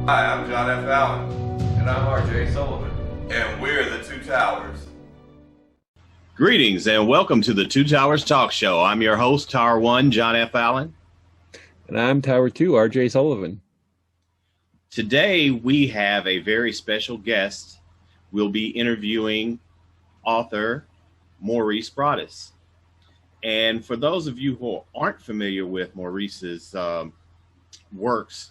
Hi, I'm John F. Allen. And I'm R.J. Sullivan. And we're the Two Towers. Greetings and welcome to the Two Towers Talk Show. I'm your host, Tower 1, John F. Allen. And I'm Tower 2, R.J. Sullivan. Today we have a very special guest. We'll be interviewing author Maurice Broaddus. And for those of you who aren't familiar with Maurice's works,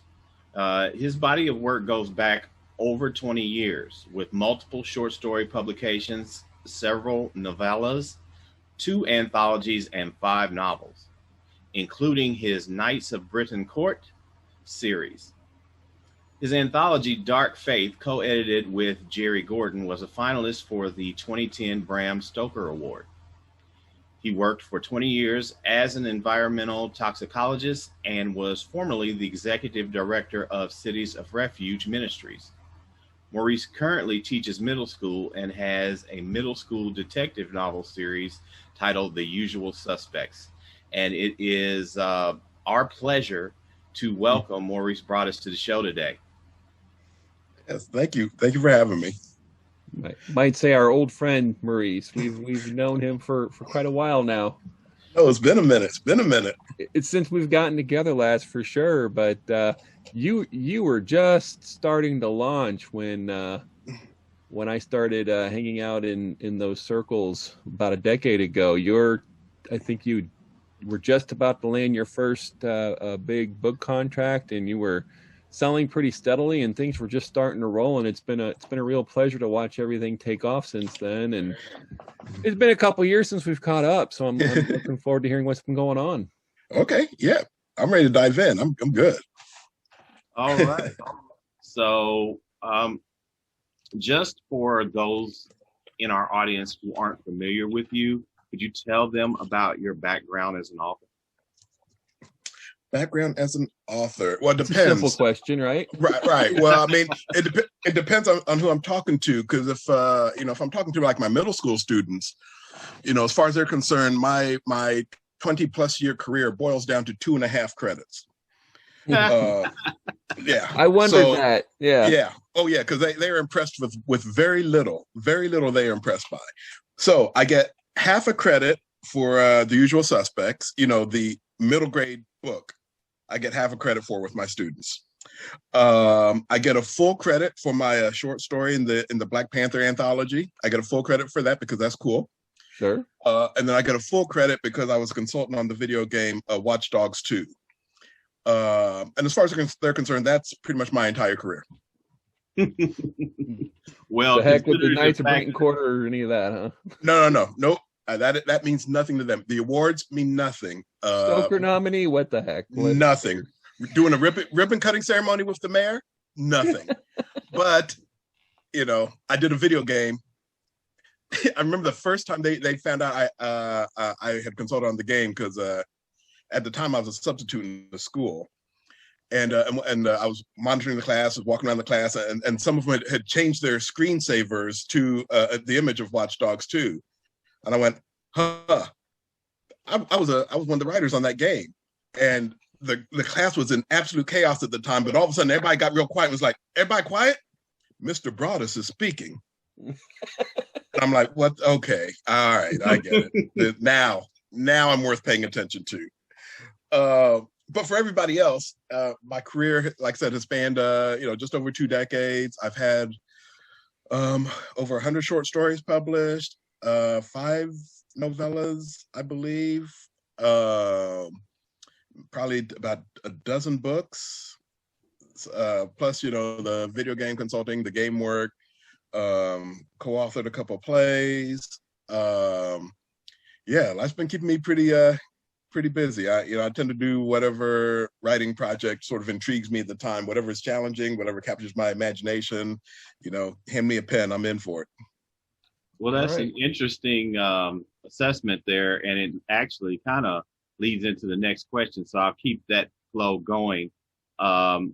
his body of work goes back over 20 years with multiple short story publications, several novellas, 2 anthologies, and 5 novels, including his Knights of Britain Court series. His anthology, Dark Faith, co-edited with Jerry Gordon, was a finalist for the 2010 Bram Stoker Award. He worked for 20 years as an environmental toxicologist and was formerly the executive director of Cities of Refuge Ministries. Maurice currently teaches middle school and has a middle school detective novel series titled The Usual Suspects. And it is our pleasure to welcome Maurice Broaddus to the show today. Yes, thank you. Thank you for having me. Might say our old friend Maurice. We've known him for quite a while now. Oh, it's been a minute. It's since we've gotten together last for sure. But you were just starting to launch when I started hanging out in those circles about a decade ago. I think you were just about to land your first big book contract, and you were selling pretty steadily, and things were just starting to roll. And it's been a real pleasure to watch everything take off since then. And it's been a couple years since we've caught up, so I'm looking forward to hearing what's been going on. Okay, yeah, I'm ready to dive in. I'm good. All right. So, just for those in our audience who aren't familiar with you, could you tell them about your background as an author? Background as an author? Well, it depends. It's a simple question, right? Right. Well, I mean, it depends on who I'm talking to. Because if I'm talking to like my middle school students, as far as they're concerned, my 20+ year career boils down to 2.5 credits. Yeah. I wondered that. Yeah. Yeah. Oh, yeah. Because they're impressed with very little. Very little they are impressed by. So I get half a credit for The Usual Suspects. The middle grade book. I get half a credit for with my students. I get a full credit for my short story in the Black Panther Anthology. I get a full credit for that because that's cool. Sure. And then I get a full credit because I was a consultant on the video game Watch Dogs 2. And as far as they're concerned, that's pretty much my entire career. Well, the heck with the Knights of Britain Court or any of that, huh? No. That means nothing to them. The awards mean nothing. Stoker nominee? What the heck? Nothing. Doing a ribbon cutting ceremony with the mayor? Nothing. But, I did a video game. I remember the first time they found out I had consulted on the game because at the time I was a substitute in the school. And I was monitoring the class, was walking around the class, and some of them had changed their screensavers to the image of Watch Dogs 2. And I went, I was one of the writers on that game. And the class was in absolute chaos at the time, but all of a sudden everybody got real quiet and was like, everybody quiet? Mr. Broaddus is speaking. And I'm like, what? Okay. All right. I get it. Now I'm worth paying attention to. But for everybody else, my career, like I said, has spanned, just over 2 decades. I've had over 100 short stories published. 5 novellas, I believe, probably about a dozen books, plus, the video game consulting, the game work, co-authored a couple of plays. Life's been keeping me pretty busy. I tend to do whatever writing project sort of intrigues me at the time, whatever is challenging, whatever captures my imagination, hand me a pen, I'm in for it. Well, that's an interesting assessment there, and it actually kind of leads into the next question. So I'll keep that flow going. And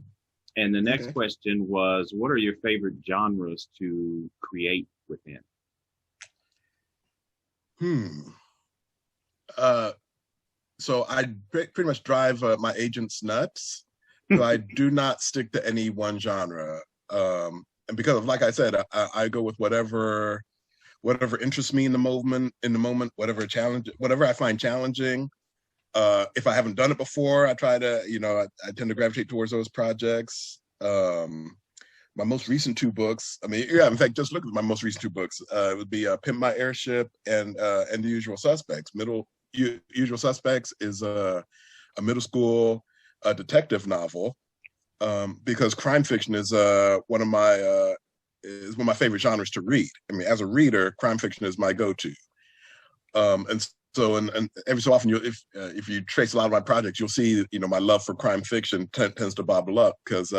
the next question was, what are your favorite genres to create within? So I pretty much drive my agents nuts. So I do not stick to any one genre. And because of, like I said, I go with whatever interests me in the moment, whatever I find challenging. If I haven't done it before, I try to, I tend to gravitate towards those projects. My most recent two books, in fact, just look at my most recent two books. It would be Pimp My Airship and The Usual Suspects. Usual Suspects is a middle school detective novel, because crime fiction is one of my favorite genres to read. As a reader, crime fiction is my go-to. And so, and every so often, if you trace a lot of my projects, you'll see, my love for crime fiction tends to bobble up, because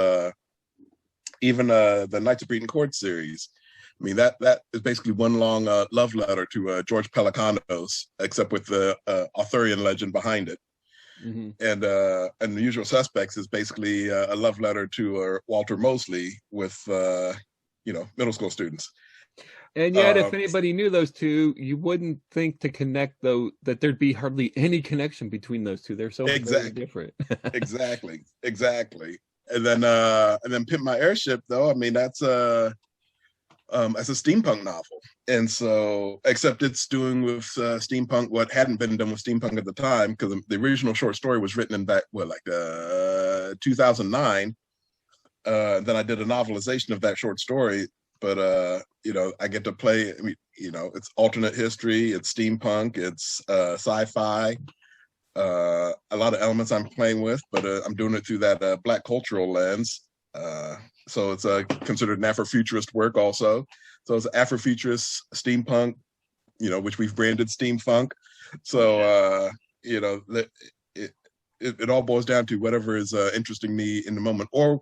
even the Knights of Breeden Court series, that is basically one long love letter to George Pelecanos, except with the Arthurian legend behind it. Mm-hmm. And The Usual Suspects is basically a love letter to Walter Mosley with middle school students. And yet, if anybody knew those two, you wouldn't think to connect that there'd be hardly any connection between those two. They're so very different. Exactly. And then Pimp My Airship, though, that's a steampunk novel. And so, except it's doing with steampunk what hadn't been done with steampunk at the time, because the original short story was written in 2009. Then I did a novelization of that short story. But I get to play. It's alternate history, it's steampunk, it's sci-fi. A lot of elements I'm playing with, but I'm doing it through that Black cultural lens. So it's considered an Afrofuturist work also. So it's Afrofuturist steampunk, which we've branded steampunk. So it all boils down to whatever is interesting me in the moment, or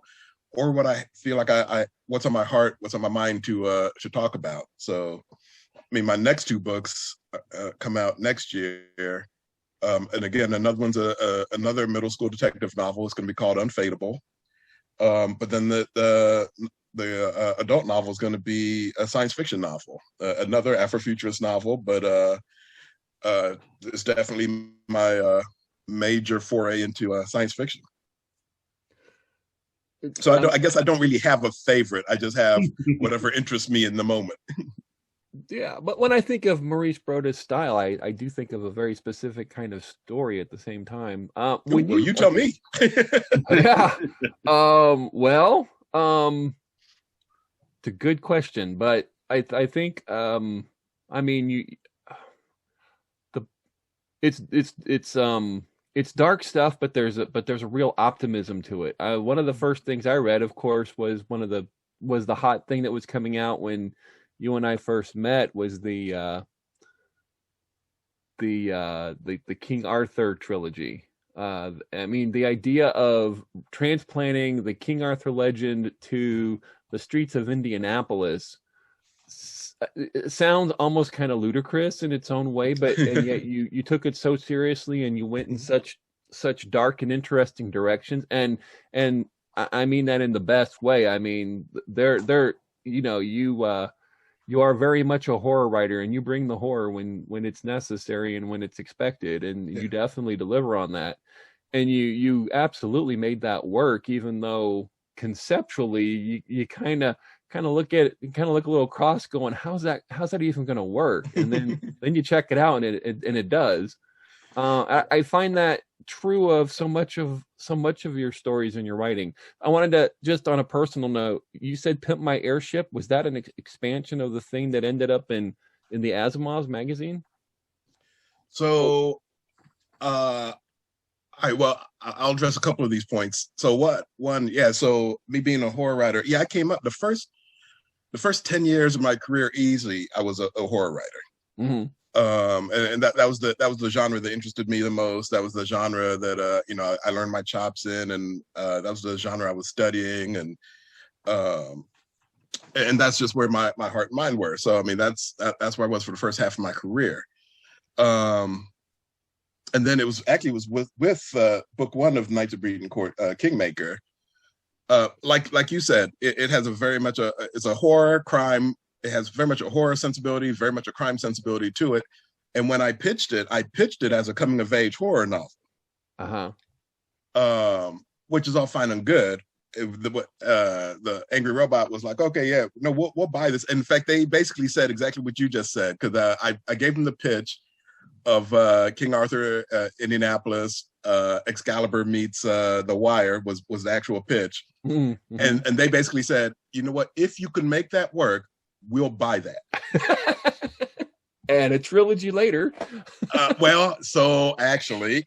what I feel like what's on my heart, what's on my mind to talk about. So, my next two books come out next year. And again, another one's another middle school detective novel. It's going to be called Unfateable. But then the adult novel is going to be a science fiction novel, another Afrofuturist novel. But it's definitely my major foray into science fiction. So I guess I don't really have a favorite. I just have whatever interests me in the moment. Yeah, but when I think of Maurice Broaddus' style, I do think of a very specific kind of story at the same time. You tell me. Yeah. Well, it's a good question, but I think it's dark stuff, but there's a real optimism to it. One of the first things I read, of course, was the hot thing that was coming out when you and I first met, was the King Arthur trilogy. The idea of transplanting the King Arthur legend to the streets of Indianapolis sounds almost kind of ludicrous in its own way, and yet you took it so seriously, and you went in such dark and interesting directions, and I mean that in the best way. You are very much a horror writer, and you bring the horror when it's necessary and when it's expected, and you definitely deliver on that. And you absolutely made that work, even though conceptually you kind of look at it, a little cross, going, how's that even going to work? And then you check it out, and it does. I find that true of so much of your stories and your writing. I wanted to, just on a personal note, you said Pimp My Airship. Was that an expansion of the thing that ended up in the Asimov's magazine? So, well, I'll address a couple of these points. So so me being a horror writer, I came up the first 10 years of my career easily, I was a horror writer. Mm-hmm. And that was the genre that interested me the most. That was the genre that I learned my chops in, and that was the genre I was studying, and that's just where my heart and mind were. So that's where I was for the first half of my career. And then it was with book one of Knights of Breeden Court, Kingmaker. Like you said, it has it's a horror crime. It has very much a horror sensibility, very much a crime sensibility to it. And when I pitched it as a coming of age horror novel. Uh-huh. which is all fine and good. The angry robot was like, okay, yeah, no, we'll buy this. In fact, they basically said exactly what you just said, because I gave them the pitch of King Arthur, Indianapolis, Excalibur meets The Wire was the actual pitch, Mm-hmm. and they basically said, you know what, if you can make that work, we'll buy that. And a trilogy later. Well, so actually,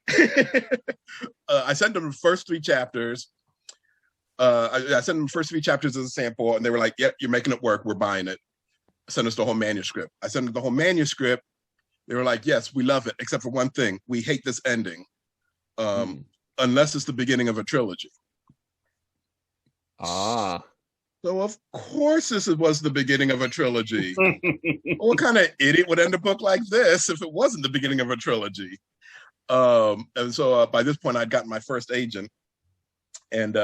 I sent them the first 3 chapters. I sent them the first 3 chapters as a sample, and they were like, yep, you're making it work. We're buying it. Send us the whole manuscript. I sent them the whole manuscript. They were like, yes, we love it, except for one thing. We hate this ending, unless it's the beginning of a trilogy. Ah. So of course this was the beginning of a trilogy. What kind of idiot would end a book like this if it wasn't the beginning of a trilogy? And so by this point, I'd gotten my first agent, and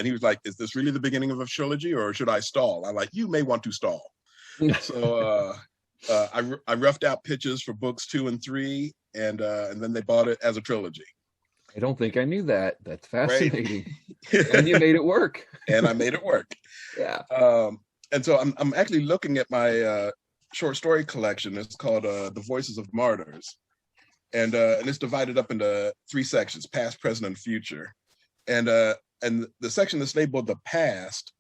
he was like, "Is this really the beginning of a trilogy, or should I stall?" I'm like, "You may want to stall." So I roughed out pitches for books 2 and 3, and then they bought it as a trilogy. I don't think I knew that. That's fascinating. Right? And you made it work. And I made it work. Yeah. And so I'm actually looking at my short story collection. It's called The Voices of Martyrs. And it's divided up into 3 sections: past, present, and future. And the section that's labeled the past,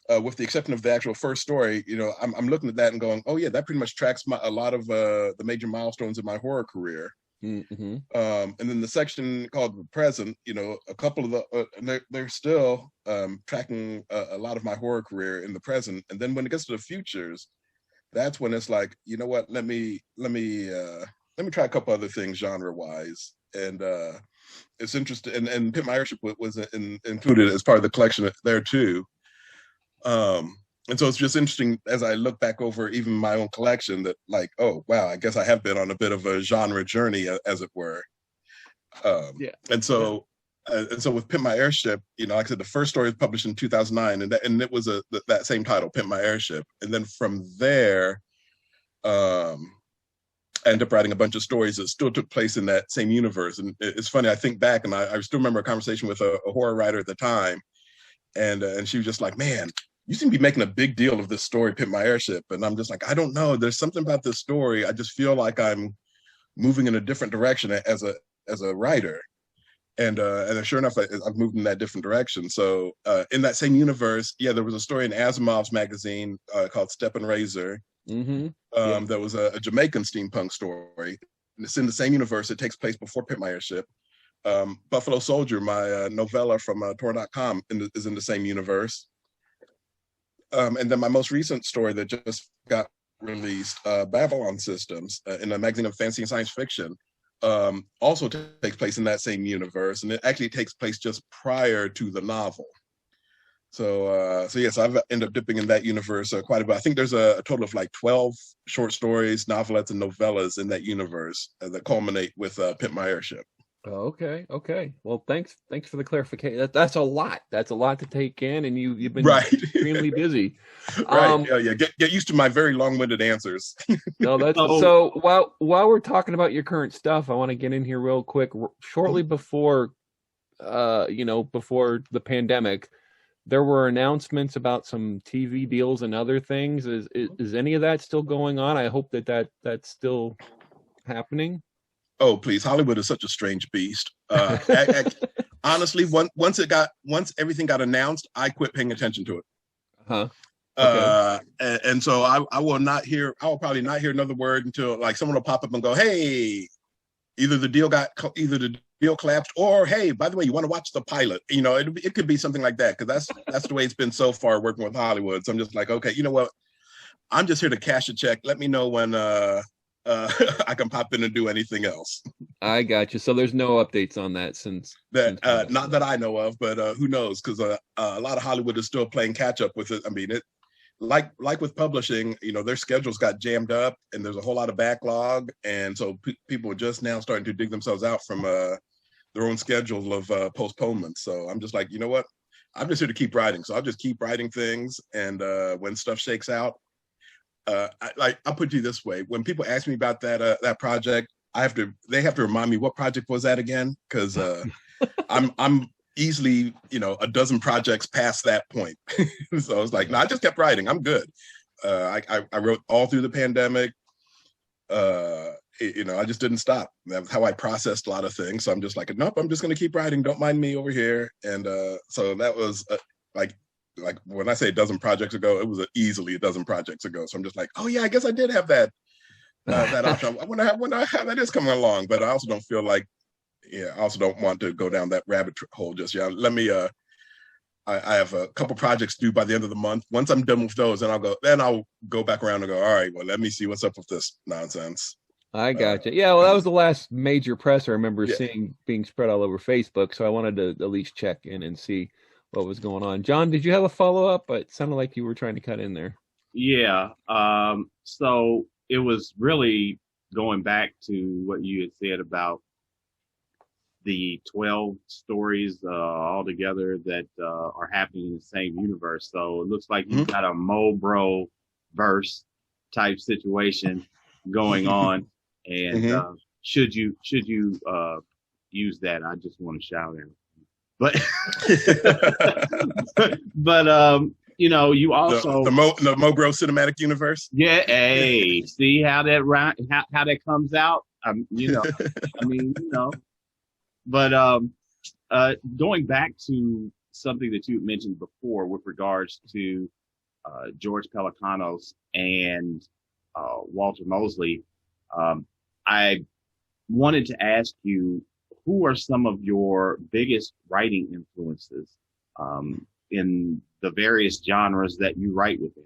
with the exception of the actual first story, I'm looking at that and going, oh yeah, that pretty much tracks a lot of the major milestones in my horror career. Mm-hmm. And then the section called the present, a couple of they're still tracking a lot of my horror career in the present. And then when it gets to the futures, that's when it's like, you know what, let me try a couple other things genre wise. And it's interesting. And Pit My Airship was included as part of the collection there too. And so it's just interesting as I look back over even my own collection that, like, oh, wow, I guess I have been on a bit of a genre journey, as it were. And so with Pimp My Airship, like I said, the first story was published in 2009, and it was that same title, Pimp My Airship. And then from there, I ended up writing a bunch of stories that still took place in that same universe. And it's funny, I think back, and I still remember a conversation with a horror writer at the time, and she was just like, man, you seem to be making a big deal of this story, Pimp My Airship. And I'm just like, I don't know. There's something about this story. I just feel like I'm moving in a different direction as a writer. And sure enough, I've moved in that different direction. So in that same universe, there was a story in Asimov's magazine called Step and Razor. Mm-hmm. That was a Jamaican steampunk story. And it's in the same universe. It takes place before Pimp My Airship. Buffalo Soldier, my novella from Tor.com, is in the same universe. And then my most recent story that just got released, Babylon Systems, in a magazine of fantasy and science fiction, also takes place in that same universe, and it actually takes place just prior to the novel. So yes, I've ended up dipping in that universe quite a bit. I think there's a total of like 12 short stories, novelettes, and novellas in that universe that culminate with Pimp My Airship. Okay. Well, thanks for the clarification. That's a lot. That's a lot to take in, and you've been extremely busy. Right. Yeah. Get used to my very long-winded ansers. No, that's so. While we're talking about your current stuff, I want to get in here real quick. Shortly before, before the pandemic, there were announcements about some TV deals and other things. Is any of that still going on? I hope that's still happening. Oh, please. Hollywood is such a strange beast. Honestly, once everything got announced, I quit paying attention to it. Okay. And so I will probably not hear another word until like someone will pop up and go, hey, either the deal collapsed, or hey, by the way, you want to watch the pilot? It could be something like that, because that's the way it's been so far working with Hollywood. So I'm just like, okay, you know what? I'm just here to cash a check. Let me know when I can pop in and do anything else. I got you. So there's no updates on that since not that I know of, but who knows? Because a lot of Hollywood is still playing catch up with it. I mean, it like with publishing, their schedules got jammed up, and there's a whole lot of backlog, and so people are just now starting to dig themselves out from their own schedule of postponements. So I'm just like, you know what? I'm just here to keep writing. So I'll just keep writing things, and when stuff shakes out. I'll put you this way: when people ask me about that project, they have to remind me what project was that again, because I'm easily, a dozen projects past that point. So I was like, no, I just kept writing. I'm good. I wrote all through the pandemic. I just didn't stop. That's how I processed a lot of things. So I'm just like, nope, I'm just going to keep writing. Don't mind me over here. And so that was like when I say a dozen projects ago, it was easily a dozen projects ago. So I'm just like, oh yeah, I guess I did have that option. I wonder how that is coming along. But I also don't feel like, I also don't want to go down that rabbit hole just yet. Let me. I have a couple projects due by the end of the month. Once I'm done with those, then I'll go back around and go, all right, well, let me see what's up with this nonsense. I gotcha. Yeah, well, that was the last major press I remember seeing being spread all over Facebook. So I wanted to at least check in and see what was going on. John, did you have a follow-up? It sounded like you were trying to cut in there. Yeah. So it was really going back to what you had said about the 12 stories all together that are happening in the same universe. So it looks like you've got a Mo-Bro verse type situation going on. And should you use that, I just want to shout out. But you also the Mo-Bro cinematic universe. Yeah, hey, see how that how that comes out. But going back to something that you mentioned before with regards to George Pelecanos and Walter Mosley, I wanted to ask you, who are some of your biggest writing influences in the various genres that you write within?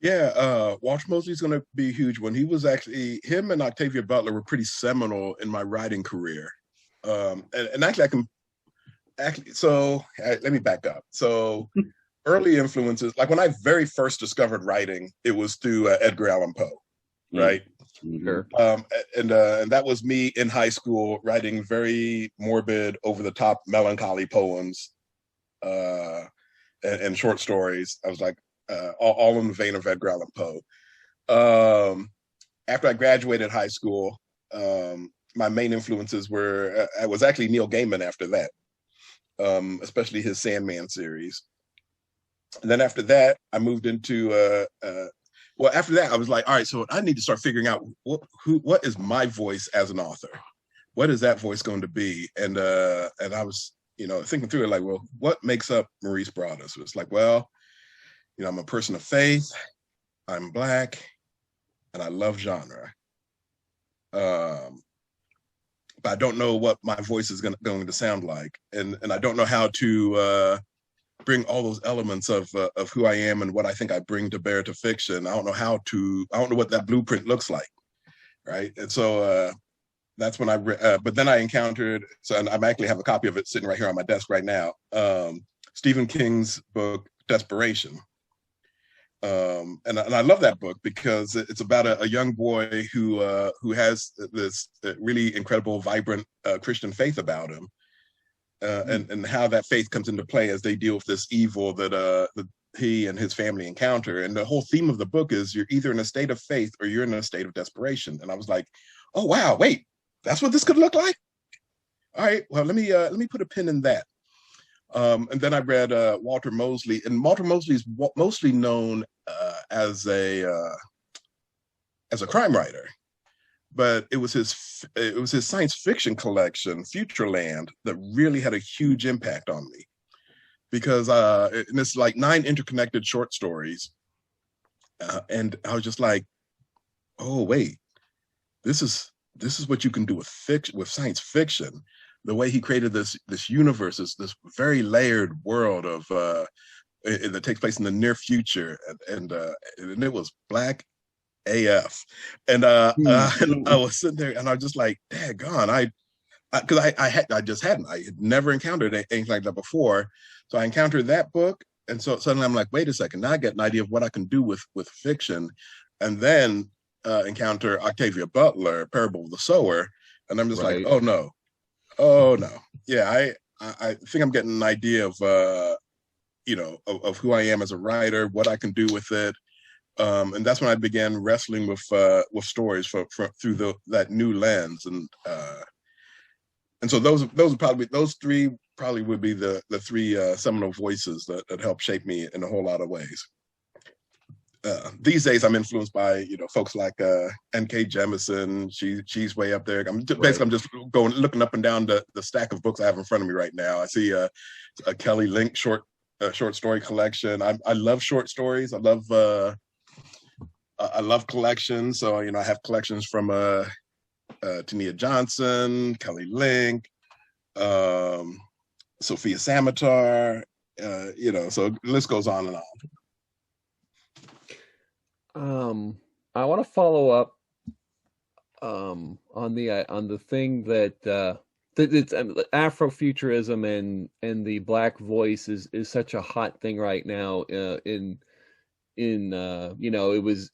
Yeah, Walter Mosley's going to be a huge one. He was actually, him and Octavia Butler were pretty seminal in my writing career. And actually, let me back up. So early influences, like when I very first discovered writing, it was through Edgar Allan Poe, right? Sure. And that was me in high school writing very morbid, over-the-top, melancholy poems and short stories. I was like, all in the vein of Edgar Allan Poe. After I graduated high school, my main influences was actually Neil Gaiman after that, especially his Sandman series. And then after that, I moved into, after that, I was like, all right, so I need to start figuring out what is my voice as an author? What is that voice going to be? And I was, thinking through it, like, well, what makes up Maurice Broaddus? It's like, well, I'm a person of faith, I'm Black, and I love genre. But I don't know what my voice is going to sound like. And I don't know how to bring all those elements of who I am and what I think I bring to bear to fiction. I don't know what that blueprint looks like, right? And so that's when but then I encountered, and I actually have a copy of it sitting right here on my desk right now, Stephen King's book, Desperation. And I love that book because it's about a young boy who has this really incredible, vibrant Christian faith about him, and how that faith comes into play as they deal with this evil that he and his family encounter. And the whole theme of the book is you're either in a state of faith or you're in a state of desperation. And I was like, oh wow, wait, that's what this could look like? All right, well, let me put a pin in that. And then I read Walter Mosley, and Walter Mosley is mostly known as a crime writer, but it was his science fiction collection, Futureland, that really had a huge impact on me, because and it's like 9 interconnected short stories, and I was just like, oh wait, this is what you can do with science fiction. The way he created this universe, this very layered world of that takes place in the near future, and it was Black AF, and I was sitting there and I was just like, daggone, because I had never encountered anything like that before, so I encountered that book, and so suddenly I'm like, wait a second, now I get an idea of what I can do with fiction, and then encounter Octavia Butler, Parable of the Sower, and I'm just like, oh no. Yeah, I think I'm getting an idea of of who I am as a writer, what I can do with it, and that's when I began wrestling with stories through that new lens. And And so those three probably would be the three seminal voices that help shape me in a whole lot of ways. These days, I'm influenced by folks like N.K. Jemisin. She's way up there. I'm just looking up and down the stack of books I have in front of me right now. I see a Kelly Link short story collection. I love short stories. I love collections. So I have collections from Tania Johnson, Kelly Link, Sophia Samatar. So the list goes on and on. I want to follow up on the thing that it's Afrofuturism and the Black voice is such a hot thing right now. It was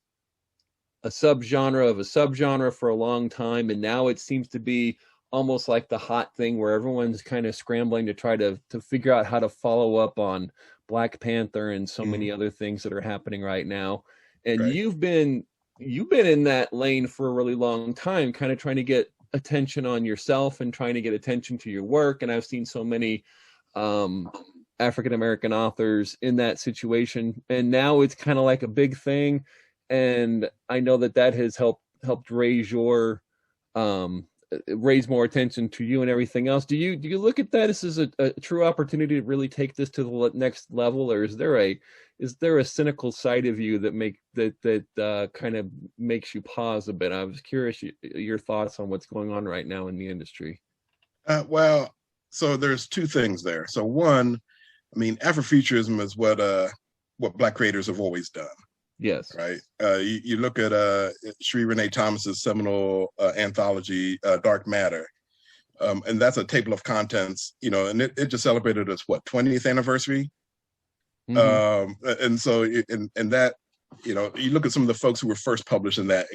a subgenre of a subgenre for a long time, and now it seems to be almost like the hot thing where everyone's kind of scrambling to try to figure out how to follow up on Black Panther and so many other things that are happening right now. And right. you've been in that lane for a really long time, kind of trying to get attention on yourself and trying to get attention to your work. And I've seen so many African-American authors in that situation. And now it's kind of like a big thing. And I know that has helped raise your raise more attention to you and everything else. Do you look at that as a true opportunity to really take this to the next level, or is there a cynical side of you that kind of makes you pause a bit? I was curious your thoughts on what's going on right now in the industry. Well, so there's two things there. So one, Afrofuturism is what Black creators have always done. Yes. Right. You look at Sri Renee Thomas's seminal anthology, Dark Matter, and that's a table of contents. And it just celebrated its 20th anniversary. Mm-hmm. And so in that, you look at some of the folks who were first published in that,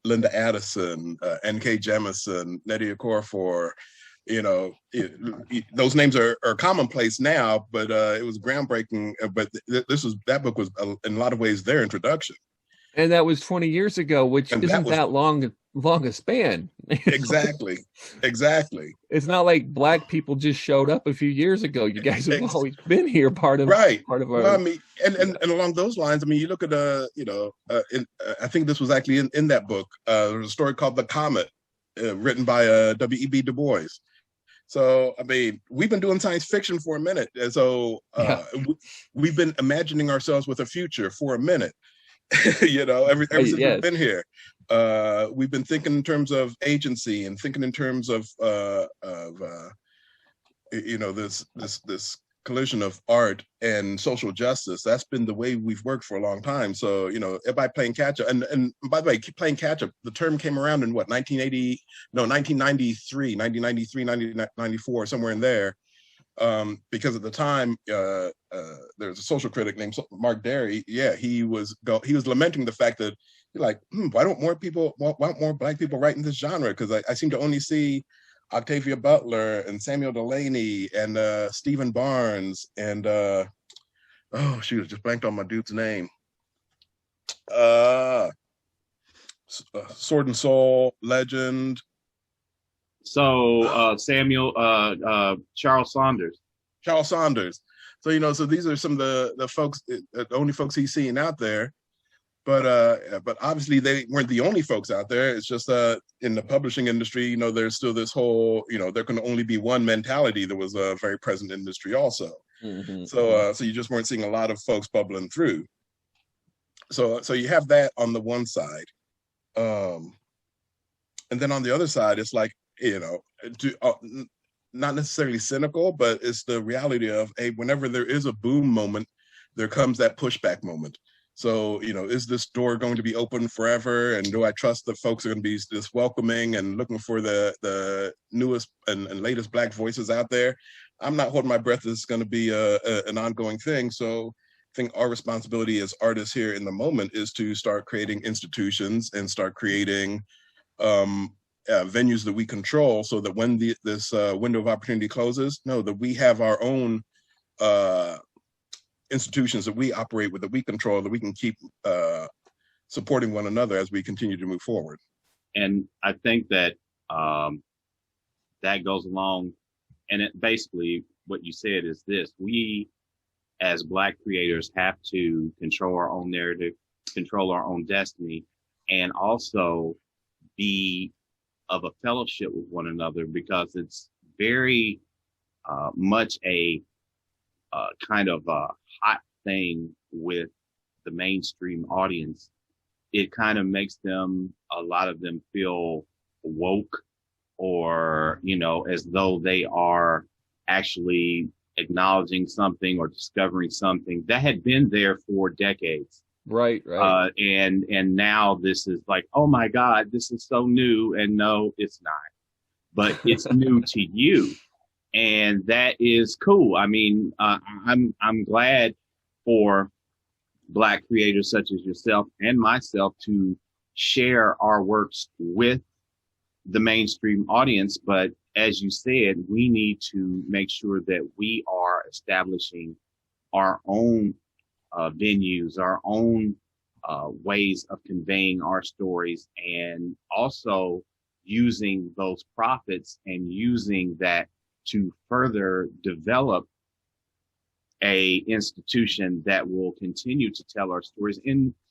Linda Addison, N.K. Jemisin, Nnedi Okorafor, those names are commonplace now, but it was groundbreaking. But that book was in a lot of ways their introduction. And that was 20 years ago, which isn't that long a span. Exactly. It's not like Black people just showed up a few years ago. You guys have always been here, part of our. Well, and along those lines, you look at I think this was actually in that book. There was a story called The Comet, written by W.E.B. Du Bois. So, we've been doing science fiction for a minute. And so we've been imagining ourselves with a future for a minute. Ever since we've been here, we've been thinking in terms of agency and thinking in terms of this collision of art and social justice. That's been the way we've worked for a long time. So, everybody playing catch up. And by the way, playing catch up, the term came around in 1993, 1994, somewhere in there. Because at the time, there's a social critic named Mark Derry. Yeah, he was lamenting the fact that, why don't more Black people write in this genre? Because I seem to only see Octavia Butler and Samuel Delaney and Stephen Barnes and just blanked on my dude's name. Sword and Soul legend. So Samuel Charles Saunders. So so these are some of the folks, the only folks he's seeing out there. But obviously they weren't the only folks out there. It's just in the publishing industry, there's still this whole, there can only be one mentality that was very present in the industry also. Mm-hmm. So you just weren't seeing a lot of folks bubbling through. So you have that on the one side. And then on the other side, it's like, not necessarily cynical, but it's the reality of, whenever there is a boom moment, there comes that pushback moment. So, is this door going to be open forever? And do I trust that folks are going to be this welcoming and looking for the newest and latest Black voices out there? I'm not holding my breath. This is going to be an ongoing thing. So I think our responsibility as artists here in the moment is to start creating institutions and start creating venues that we control, so that when this window of opportunity closes, that we have our own institutions that we operate with, that we control, that we can keep supporting one another as we continue to move forward. And I think that that goes along. And it basically what you said is this: we as Black creators have to control our own narrative, control our own destiny, and also be of a fellowship with one another, because it's very much a kind of a hot thing with the mainstream audience. It kind of makes them, a lot of them, feel woke, or, you know, as though they are actually acknowledging something or discovering something that had been there for decades. Right. And now this is like, oh my God, this is so new. And no, it's not, but it's new to you. And that is cool. I mean, I'm glad for Black creators such as yourself and myself to share our works with the mainstream audience. But as you said, we need to make sure that we are establishing our own venues, our own ways of conveying our stories, and also using those profits and using that to further develop a institution that will continue to tell our stories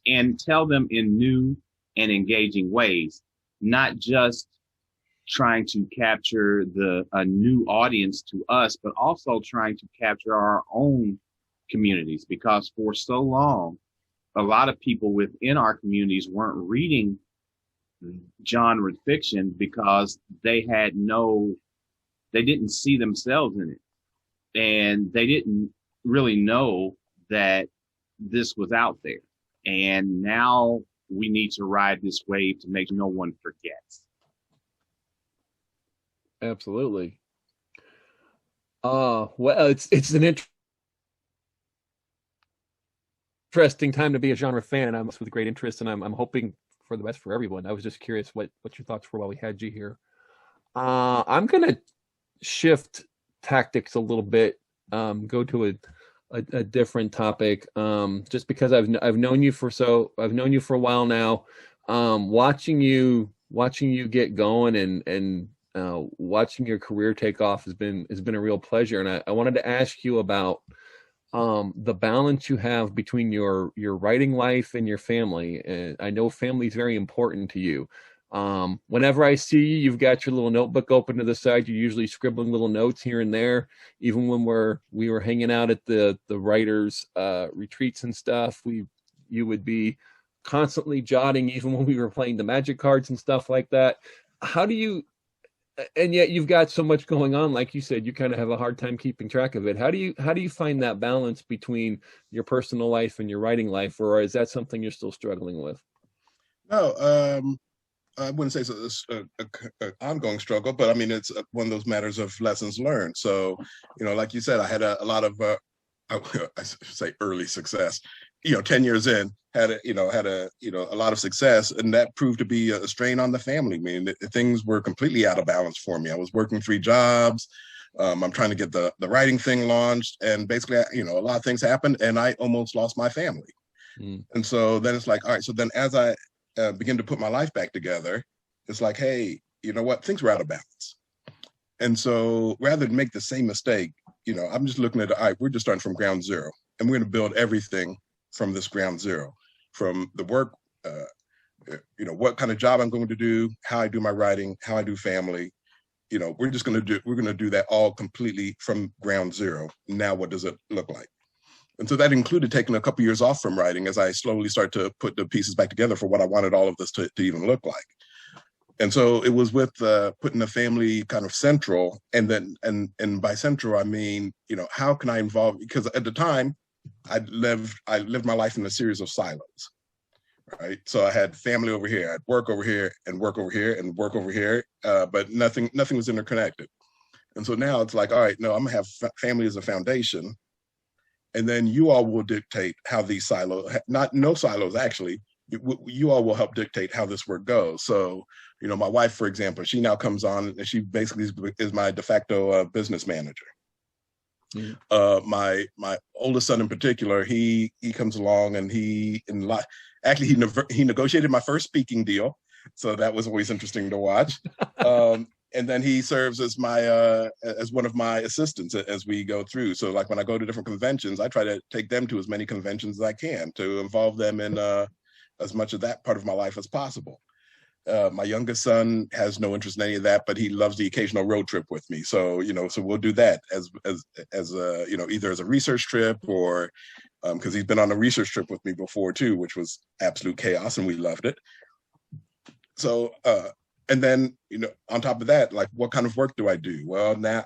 and tell them in new and engaging ways, not just trying to capture a new audience to us, but also trying to capture our own communities, because for so long, a lot of people within our communities weren't reading genre fiction because they didn't see themselves in it. And they didn't really know that this was out there. And now we need to ride this wave to make no one forgets. Absolutely. Well, it's an interesting time to be a genre fan, and I'm with great interest, and I'm hoping for the best for everyone. I was just curious what your thoughts were while we had you here. I'm gonna shift tactics a little bit, go to a different topic, just because I've known you for a while now, watching you get going and watching your career take off has been a real pleasure. And I wanted to ask you about the balance you have between your writing life and your family. And I know family is very important to you. Whenever I see you, you've got your little notebook open to the side. You're usually scribbling little notes here and there. Even when we were hanging out at the writers' retreats and stuff, you would be constantly jotting, even when we were playing the magic cards and stuff like that. How do you? And yet you've got so much going on, like you said, you kind of have a hard time keeping track of it. How do you find that balance between your personal life and your writing life, or is that something you're still struggling with? No, I wouldn't say it's an ongoing struggle, but I mean, it's one of those matters of lessons learned. So, like you said, I had a lot of, I should say early success, 10 years in, had a lot of success, and that proved to be a strain on the family. I mean, things were completely out of balance for me. I was working 3 jobs. I'm trying to get the writing thing launched, and basically, a lot of things happened, and I almost lost my family. And so then it's like, all right, so then as I begin to put my life back together, it's like, hey, you know what? Things were out of balance. And so rather than make the same mistake, I'm just looking at, all right, we're just starting from ground zero, and we're going to build everything from this ground zero, from the work, what kind of job I'm going to do, how I do my writing, how I do family. We're going to do that all completely from ground zero. Now, what does it look like? And so that included taking a couple years off from writing as I slowly start to put the pieces back together for what I wanted all of this to even look like. And so it was with putting the family kind of central, and then and by central I mean, how can I involve? Because at the time, I lived my life in a series of silos, right? So I had family over here, I had work over here, and work over here, and work over here, but nothing was interconnected. And so now it's like, all right, no, I'm gonna have family as a foundation, and then you all will dictate how these silos, no silos actually, you all will help dictate how this work goes. So, my wife, for example, she now comes on, and she basically is my de facto business manager. My oldest son in particular, he comes along, and he negotiated my first speaking deal, so that was always interesting to watch. and then he serves as my as one of my assistants as we go through. So like when I go to different conventions, I try to take them to as many conventions as I can to involve them in as much of that part of my life as possible. My youngest son has no interest in any of that, but he loves the occasional road trip with me. So, so we'll do that as either as a research trip or because he's been on a research trip with me before too, which was absolute chaos and we loved it. So, and then, on top of that, like what kind of work do I do? Well, now,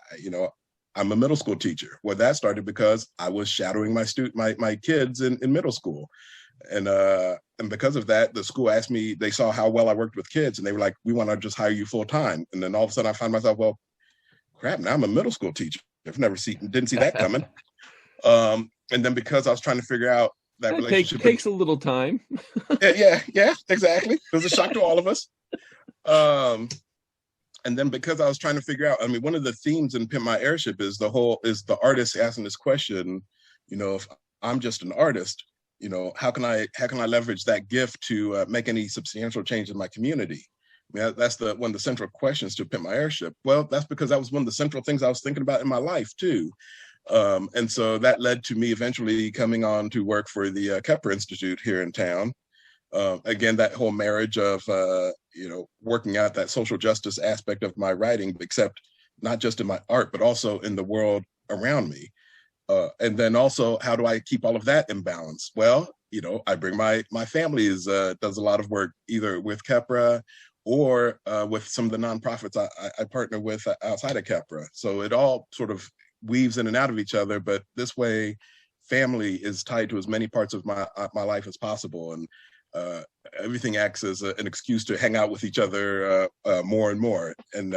I'm a middle school teacher. Well, that started because I was shadowing my kids in middle school. And because of that, the school asked me, they saw how well I worked with kids and they were like, we want to just hire you full time. And then all of a sudden I find myself, well, crap, now I'm a middle school teacher. Didn't see that coming. And then because I was trying to figure out that relationship. Takes a little time. yeah, exactly. It was a shock to all of us. And then because I was trying to figure out, one of the themes in Pimp My Airship is the artist asking this question, if I'm just an artist, how can I leverage that gift to make any substantial change in my community? That's one of the central questions to Pimp My Airship. Well, that's because that was one of the central things I was thinking about in my life too. And so that led to me eventually coming on to work for the Kepler Institute here in town. Again, that whole marriage of, working out that social justice aspect of my writing, except not just in my art, but also in the world around me. And then also, how do I keep all of that in balance? Well, I bring my family does a lot of work either with Kepra or with some of the nonprofits I partner with outside of Kepra. So it all sort of weaves in and out of each other, but this way, family is tied to as many parts of my life as possible. And everything acts as an excuse to hang out with each other more and more. And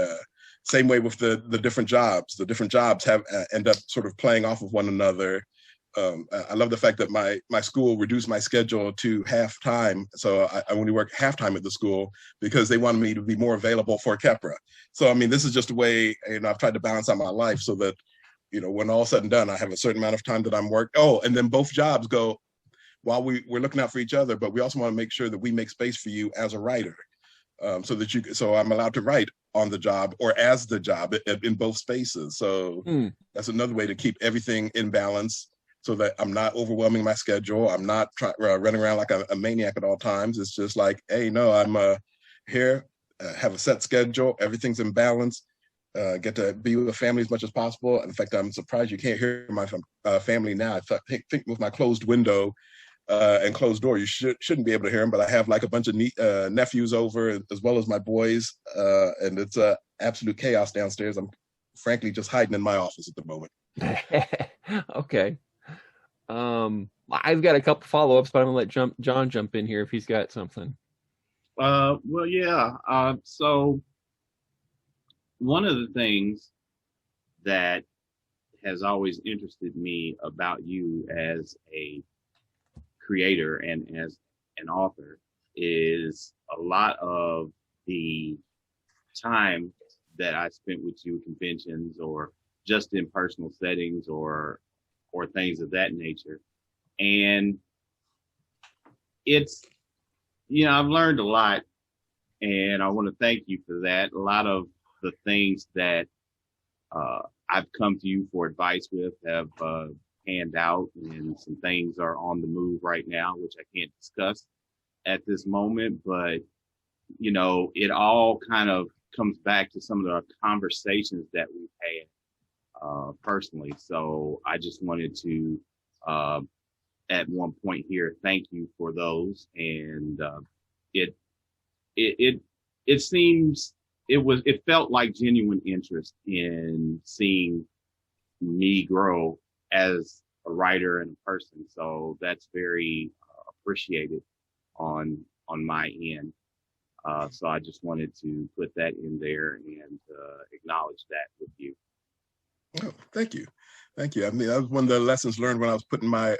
same way with the different jobs. The different jobs end up sort of playing off of one another. I love the fact that my school reduced my schedule to half time. So I only work half time at the school because they wanted me to be more available for Kepra. So, this is just a way, I've tried to balance out my life so that, when all said and done, I have a certain amount of time that I'm working. Oh, and then both jobs go while we're looking out for each other, but we also want to make sure that we make space for you as a writer. So I'm allowed to write on the job or as the job in both spaces. So that's another way to keep everything in balance so that I'm not overwhelming my schedule. I'm not running around like a maniac at all times. It's just like, hey, no, I'm here, have a set schedule. Everything's in balance. Get to be with the family as much as possible. In fact, I'm surprised you can't hear my family now. I think with my closed window and closed door, you shouldn't be able to hear them, but I have like a bunch of nephews over as well as my boys, and it's absolute chaos downstairs. I'm frankly just hiding in my office at the moment. Okay. I've got a couple follow-ups, but I'm gonna let John jump in here if he's got something. Well, yeah. So one of the things that has always interested me about you as a creator and as an author is a lot of the time that I spent with you at conventions or just in personal settings or things of that nature. And it's, I've learned a lot and I want to thank you for that. A lot of the things that I've come to you for advice with have panned out, and some things are on the move right now, which I can't discuss at this moment. But, it all kind of comes back to some of the conversations that we've had personally. So I just wanted to, at one point here, thank you for those. And it seems it felt like genuine interest in seeing me grow as a writer and a person. So that's very appreciated on my end. So I just wanted to put that in there and acknowledge that with you. Oh, thank you. Thank you. That was one of the lessons learned when I was putting my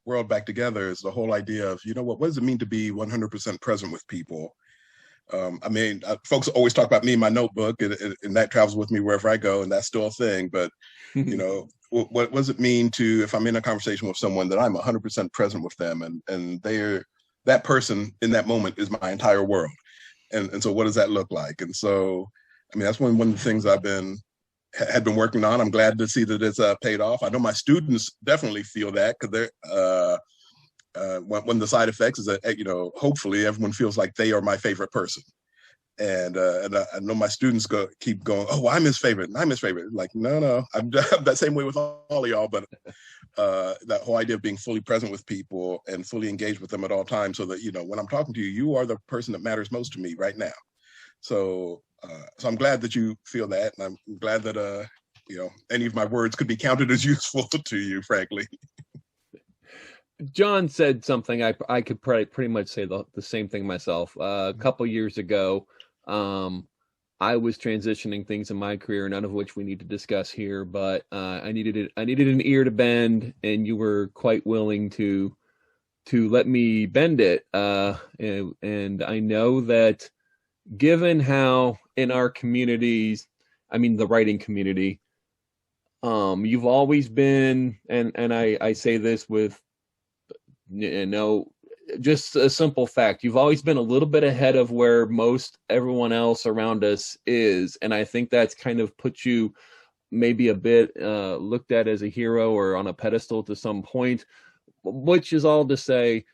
world back together, is the whole idea of, what does it mean to be 100% present with people? Folks always talk about me in my notebook, and that travels with me wherever I go, and that's still a thing. But, what does it mean if I'm in a conversation with someone, that I'm 100% present with them, and that person in that moment is my entire world. And so what does that look like? And so I mean, that's one of the things I've had been working on. I'm glad to see that it's paid off. I know my students definitely feel that, because they're one of the side effects is that, hopefully everyone feels like they are my favorite person. And I know my students keep going, oh, I'm his favorite, and I'm his favorite. Like, no, I'm that same way with all of y'all. But that whole idea of being fully present with people and fully engaged with them at all times, so that, when I'm talking to you, you are the person that matters most to me right now. So I'm glad that you feel that, and I'm glad that any of my words could be counted as useful to you, frankly. John said something I could pretty much say the same thing myself. A couple years ago, I was transitioning things in my career, none of which we need to discuss here, but I needed an ear to bend, and you were quite willing to let me bend it. And I know that, given how in our communities, I mean the writing community, you've always been, and I say this with just a simple fact, you've always been a little bit ahead of where most everyone else around us is. And I think that's kind of put you maybe a bit looked at as a hero or on a pedestal to some point, which is all to say,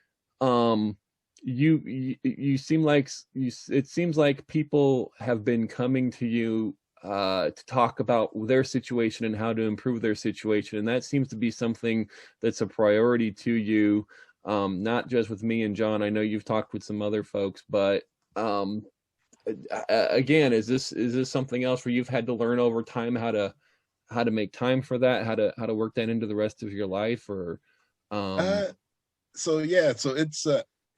you seem like it seems like people have been coming to you to talk about their situation and how to improve their situation. And that seems to be something that's a priority to you. Not just with me and John. I know you've talked with some other folks, but again, is this something else where you've had to learn over time how to make time for that, how to work that into the rest of your life, or? So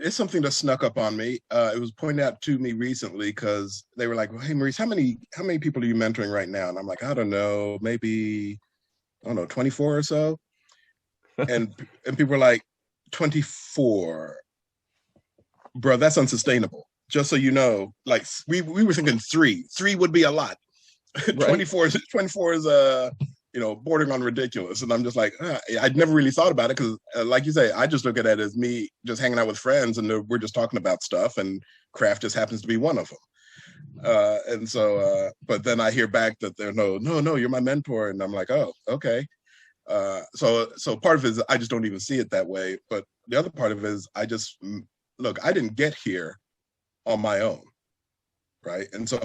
it's something that snuck up on me. It was pointed out to me recently, because they were like, well, "Hey, Maurice, how many people are you mentoring right now?" And I'm like, "I don't know, maybe 24 or so." and people were like, 24, bro, that's unsustainable. Just so you know, like we were thinking three would be a lot. Right. 24 is bordering on ridiculous. And I'm just like, I'd never really thought about it, because like you say, I just look at it as me just hanging out with friends, and we're just talking about stuff, and craft just happens to be one of them. And so but then I hear back that they're no, you're my mentor, and I'm like, oh, okay. So part of it is I just don't even see it that way. But the other part of it is I didn't get here on my own, right? And so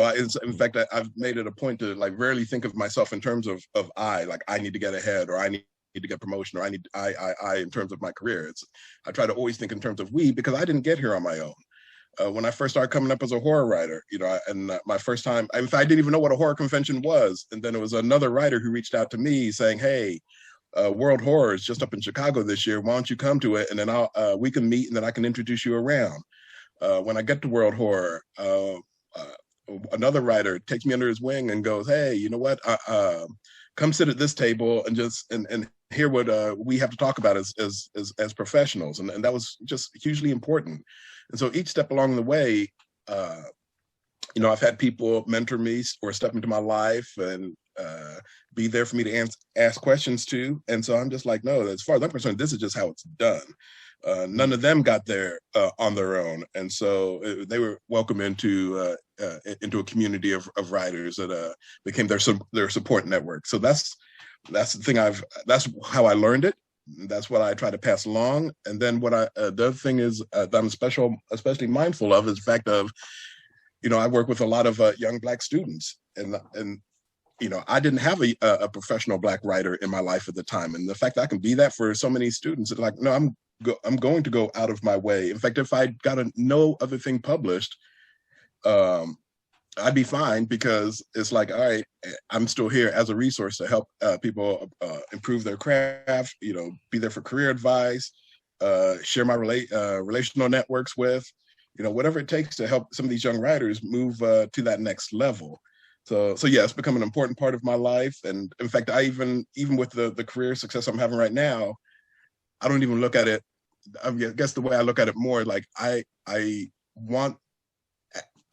in fact, I've made it a point to like rarely think of myself in terms of I, like I need to get ahead, or I need to get promotion, or I in terms of my career. I try to always think in terms of we, because I didn't get here on my own. When I first started coming up as a horror writer, my first time, in fact, I didn't even know what a horror convention was. And then it was another writer who reached out to me saying, "Hey, World Horror is just up in Chicago this year. Why don't you come to it? And then we can meet, and then I can introduce you around." When I get to World Horror, another writer takes me under his wing and goes, "Hey, you know what? Come sit at this table and just and hear what we have to talk about as professionals." And that was just hugely important. And so each step along the way, I've had people mentor me or step into my life and be there for me to ask questions to. And so I'm just like, no, as far as I'm concerned, this is just how it's done. None of them got there on their own. And so they were welcome into a community of writers that became their support network. So that's the thing that's how I learned it. That's what I try to pass along. And then the other thing is that I'm especially mindful of is the fact of, I work with a lot of young Black students, and I didn't have a professional Black writer in my life at the time. And the fact that I can be that for so many students, it's like, no, I'm going to go out of my way. In fact, if I got no other thing published, I'd be fine, because it's like, all right, I'm still here as a resource to help people improve their craft, be there for career advice, share my relational networks with, whatever it takes to help some of these young writers move to that next level. So yeah, it's become an important part of my life. And in fact, I even with the career success I'm having right now, I don't even look at it. I guess the way I look at it more, like I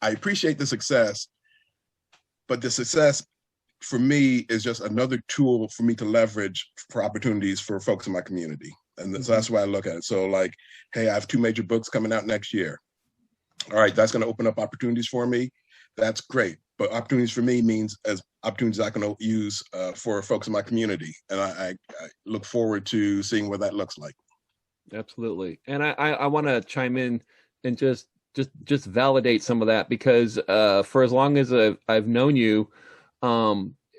appreciate the success, but the success for me is just another tool for me to leverage for opportunities for folks in my community. And so that's the way I look at it. So like, hey, I have 2 major books coming out next year. All right, that's going to open up opportunities for me. That's great. but opportunities for me means as opportunities I can use for folks in my community. And I look forward to seeing what that looks like. Absolutely. And I want to chime in and just validate some of that, because for as long as I've known you,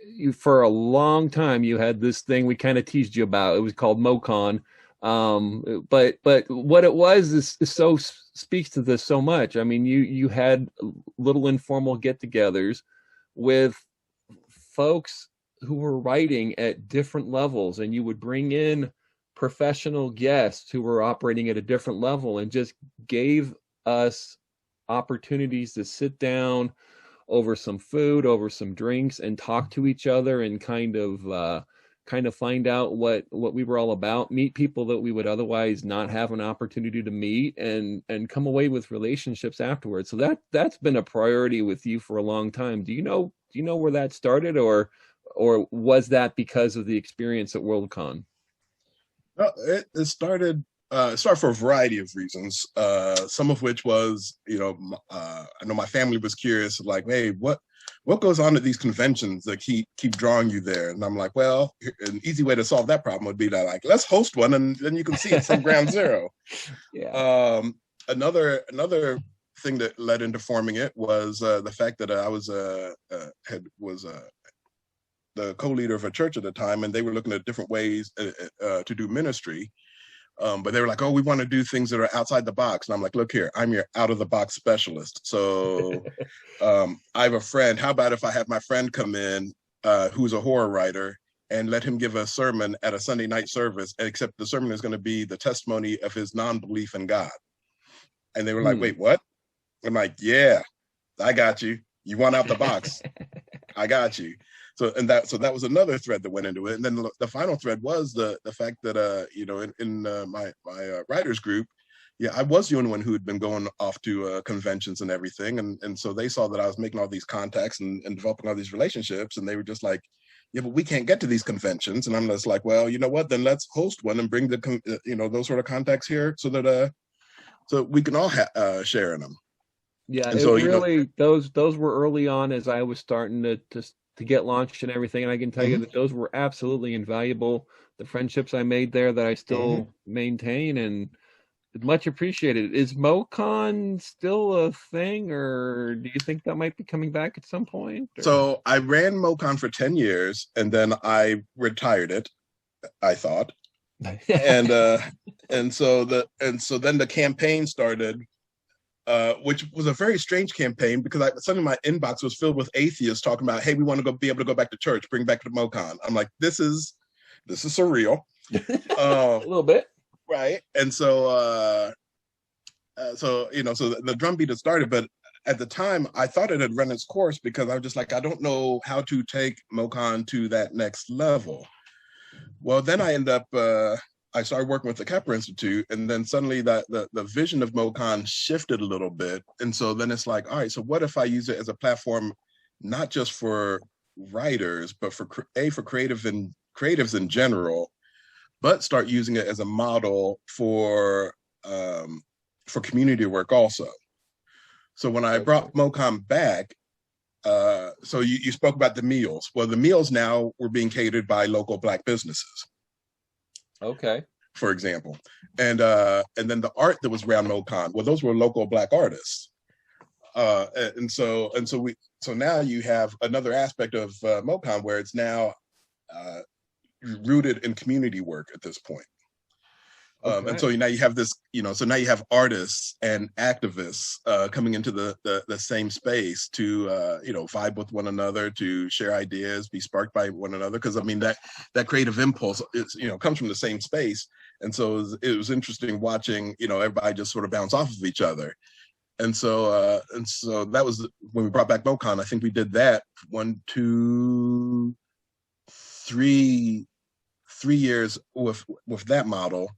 you for a long time you had this thing we kind of teased you about. It was called MoCon. But what it was is so speaks to this so much. I mean, you had little informal get-togethers with folks who were writing at different levels, and you would bring in professional guests who were operating at a different level, and just gave us opportunities to sit down over some food, over some drinks, and talk to each other, and kind of find out what we were all about, meet people that we would otherwise not have an opportunity to meet, and come away with relationships afterwards. So that's been a priority with you for a long time. Do you know where that started, or was that because of the experience at Worldcon? Well, it started for a variety of reasons. Some of which was, I know my family was curious, like, hey, what goes on at these conventions that keep drawing you there? And I'm like, well, an easy way to solve that problem would be to, like, let's host one, and then you can see it from ground zero. Yeah. Another thing that led into forming it was the fact that I was the co-leader of a church at the time, and they were looking at different ways to do ministry. But they were like, oh, we want to do things that are outside the box. And I'm like, look here, I'm your out of the box specialist. So I have a friend. How about if I have my friend come in who's a horror writer, and let him give a sermon at a Sunday night service, except the sermon is going to be the testimony of his non-belief in God. And they were like, wait, what? I'm like, yeah, I got you. You want out the box. I got you. So that was another thread that went into it. And then the final thread was the fact that in my writers group, I was the only one who had been going off to conventions and everything, and so they saw that I was making all these contacts and developing all these relationships, and they were just like, yeah, but we can't get to these conventions. And I'm just like, well, you know what? Then let's host one and bring those sort of contacts here, so that so we can all share in them. Yeah, and so really those were early on as I was starting to get launched and everything, and I can tell you that those were absolutely invaluable. The friendships I made there that I still maintain, and much appreciated. Is MoCon still a thing, or do you think that might be coming back at some point? Or? So I ran MoCon for 10 years, and then I retired it, I thought. and so then the campaign started, which was a very strange campaign, because suddenly my inbox was filled with atheists talking about, hey, we want to be able to go back to church, bring back the MoCon. I'm like, this is surreal. A little bit. Right. And so the drumbeat had started, but at the time I thought it had run its course, because I was just like, I don't know how to take MoCon to that next level. Well, then I end up, I started working with the Kepler Institute, and then suddenly the vision of MoCon shifted a little bit. And so then it's like, all right, so what if I use it as a platform, not just for writers, but for creatives in general, but start using it as a model for community work also. So when I brought MoCon back, so you spoke about the meals. Well, the meals now were being catered by local Black businesses. Okay. For example, and then the art that was around MoCon, well, those were local Black artists, and so now you have another aspect of MoCon where it's now rooted in community work at this point. Okay. And so now you have this, so now you have artists and activists coming into the same space to, vibe with one another, to share ideas, be sparked by one another. Because I mean, that creative impulse is, comes from the same space. And so it was interesting watching, everybody just sort of bounce off of each other. And so that was when we brought back MoCon. I think we did that 3 years with that model.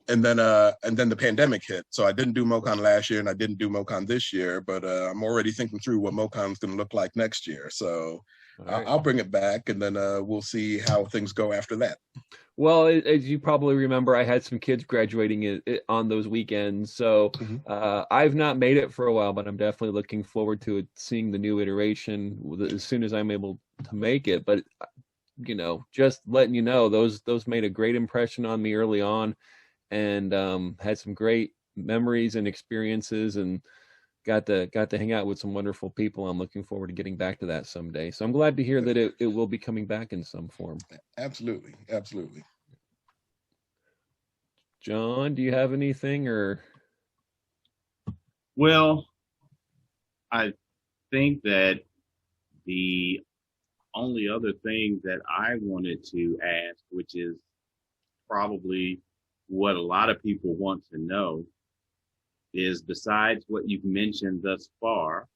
And then the pandemic hit. So I didn't do MoCon last year, and I didn't do MoCon this year, but I'm already thinking through what MoCon is going to look like next year. So right. I'll bring it back, and then we'll see how things go after that. Well, as you probably remember, I had some kids graduating on those weekends, so I've not made it for a while, but I'm definitely looking forward to it, seeing the new iteration as soon as I'm able to make it. But just letting you know, those made a great impression on me early on, and had some great memories and experiences, and got to hang out with some wonderful people. I'm looking forward to getting back to that someday. So I'm glad to hear that it will be coming back in some form. Absolutely. John, do you have anything or? Well, I think that the only other thing that I wanted to ask, which is probably what a lot of people want to know, is besides what you've mentioned thus far,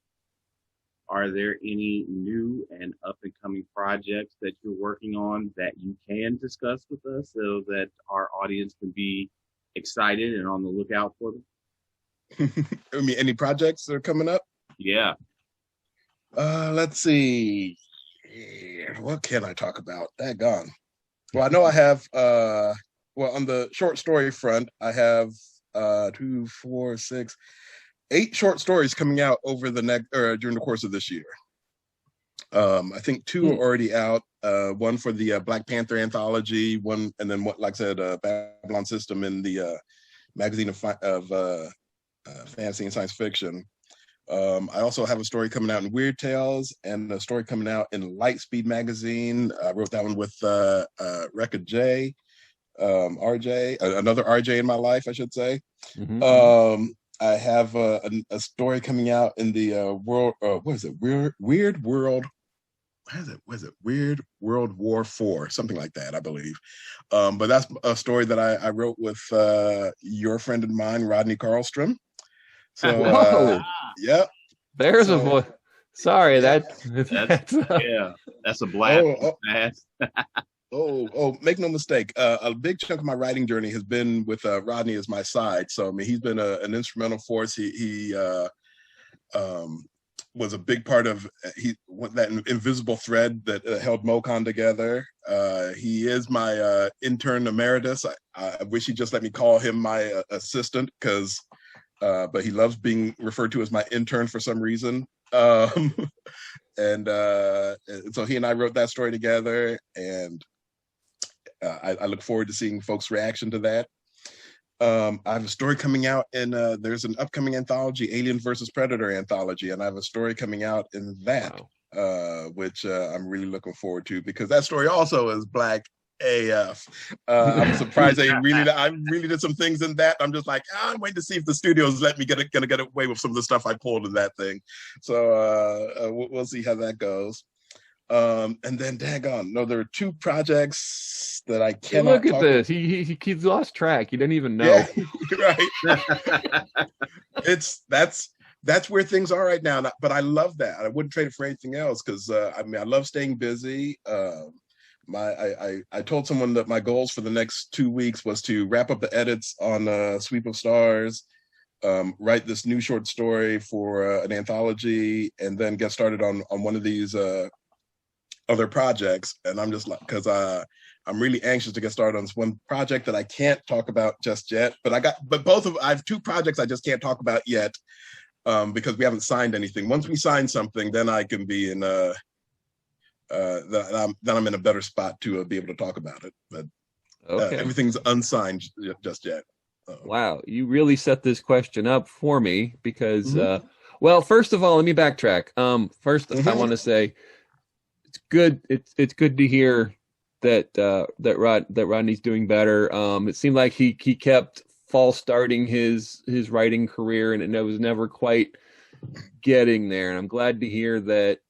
are there any new and up and coming projects that you're working on that you can discuss with us so that our audience can be excited and on the lookout for them? I mean, any projects that are coming up? Yeah. Let's see. What can I talk about? Daggone. Well, I know I have, on the short story front, I have 2, 4, 6, 8 short stories coming out over the next during the course of this year. I think 2 are already out. One for the Black Panther Anthology, one, and then what, like I said, Babylon System in the magazine of fantasy and science fiction. I also have a story coming out in Weird Tales and a story coming out in Lightspeed magazine. I wrote that one with Rekha J. RJ, another RJ in my life, I should say. I have a story coming out in the world. What is it? Weird World. Was it Weird World War 4? Something like that, I believe. But that's a story that I wrote with your friend of mine, Rodney Carlstrom. So, yep. There's a voice. Sorry, that's a blast. Make no mistake. A big chunk of my writing journey has been with Rodney as my side. So I mean, he's been an instrumental force. He was a big part of that invisible thread that held MoCon together. He is my intern emeritus. I wish he'd just let me call him my assistant, but he loves being referred to as my intern for some reason. And so he and I wrote that story together, and I look forward to seeing folks' reaction to that. I have a story coming out in there's an upcoming anthology, Alien versus Predator Anthology, and I have a story coming out in that, which I'm really looking forward to, because that story also is Black AF. I'm surprised I really did some things in that. I'm just like, I'm waiting to see if the studios let me gonna get away with some of the stuff I pulled in that thing. So we'll see how that goes. And then daggone, no, there are 2 projects that I cannot look at this. He lost track. He didn't even know. Yeah, right. That's where things are right now. But I love that. I wouldn't trade it for anything else, because I love staying busy. I told someone that my goals for the next 2 weeks was to wrap up the edits on Sweep of Stars, write this new short story for an anthology, and then get started on one of these other projects. And I'm just like, because I'm really anxious to get started on this one project that I can't talk about just yet. But I have 2 projects I just can't talk about yet, because we haven't signed anything. Once we sign something, then I can be in then I'm in a better spot to be able to talk about it. But everything's unsigned just yet. Wow, you really set this question up for me, because well, first of all, let me backtrack. First, I want to say it's good. It's good to hear that Rodney's doing better. It seemed like he kept false starting his writing career, and it was never quite getting there. And I'm glad to hear that.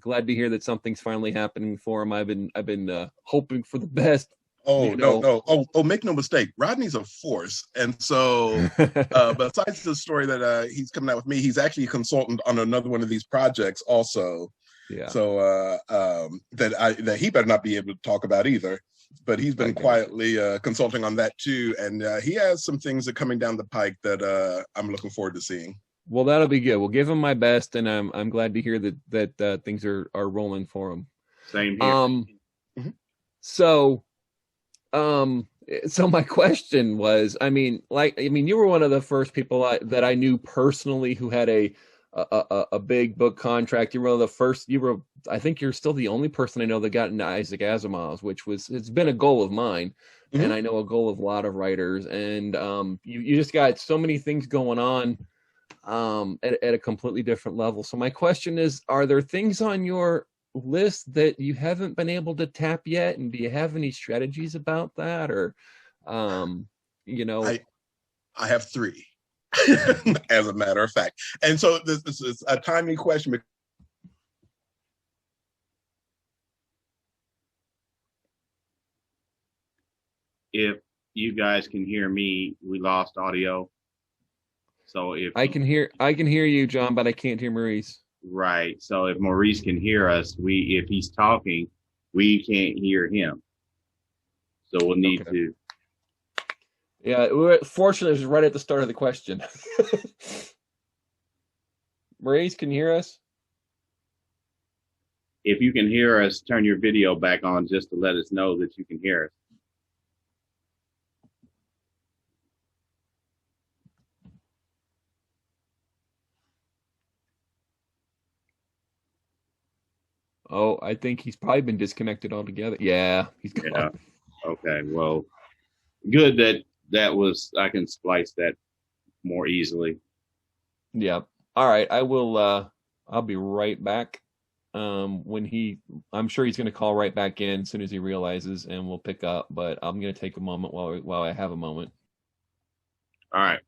Glad to hear that something's finally happening for him. I've been hoping for the best. No. Make no mistake. Rodney's a force. And so besides the story that he's coming out with me, he's actually a consultant on another one of these projects also. Yeah. So that he better not be able to talk about either. But he's been quietly consulting on that too. And he has some things that are coming down the pike that I'm looking forward to seeing. Well, that'll be good. We'll give him my best, and I'm glad to hear that things are rolling for him. Same here. Mhm. So, so my question was, you were one of the first people that I knew personally who had a big book contract. You were one of the first. I think you're still the only person I know that got into Isaac Asimov's, it's been a goal of mine, Mhm. and I know a goal of a lot of writers. And you just got so many things going on at a completely different level. So my question is, are there things on your list that you haven't been able to tap yet, and do you have any strategies about that? Or I have 3, as a matter of fact. And so this is a timely question. If you guys can hear me, we lost audio. So if I can hear you, John, but I can't hear Maurice. right, so if Maurice can hear us, if he's talking, we can't hear him. So we'll need to. Yeah, fortunately, it was right at the start of the question. Maurice, can you hear us? If you can hear us, turn your video back on just to let us know that you can hear us. Oh, I think he's probably been disconnected altogether. Yeah, he's gone. Yeah. Okay. Well, good that was, I can splice that more easily. Yeah. All right. I'll be right back. I'm sure he's going to call right back in as soon as he realizes, and we'll pick up, but I'm going to take a moment while I have a moment. All right.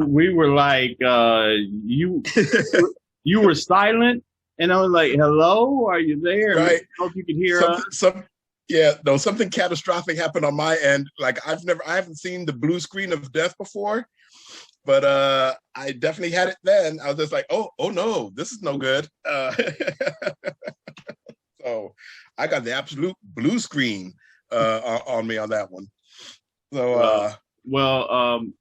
We were like, you were silent, and I was like, "Hello, are you there?" Right. I hope you can hear us. Something catastrophic happened on my end. Like I haven't seen the blue screen of death before, but I definitely had it then. I was just like, oh no, this is no good. So I got the absolute blue screen on me on that one. So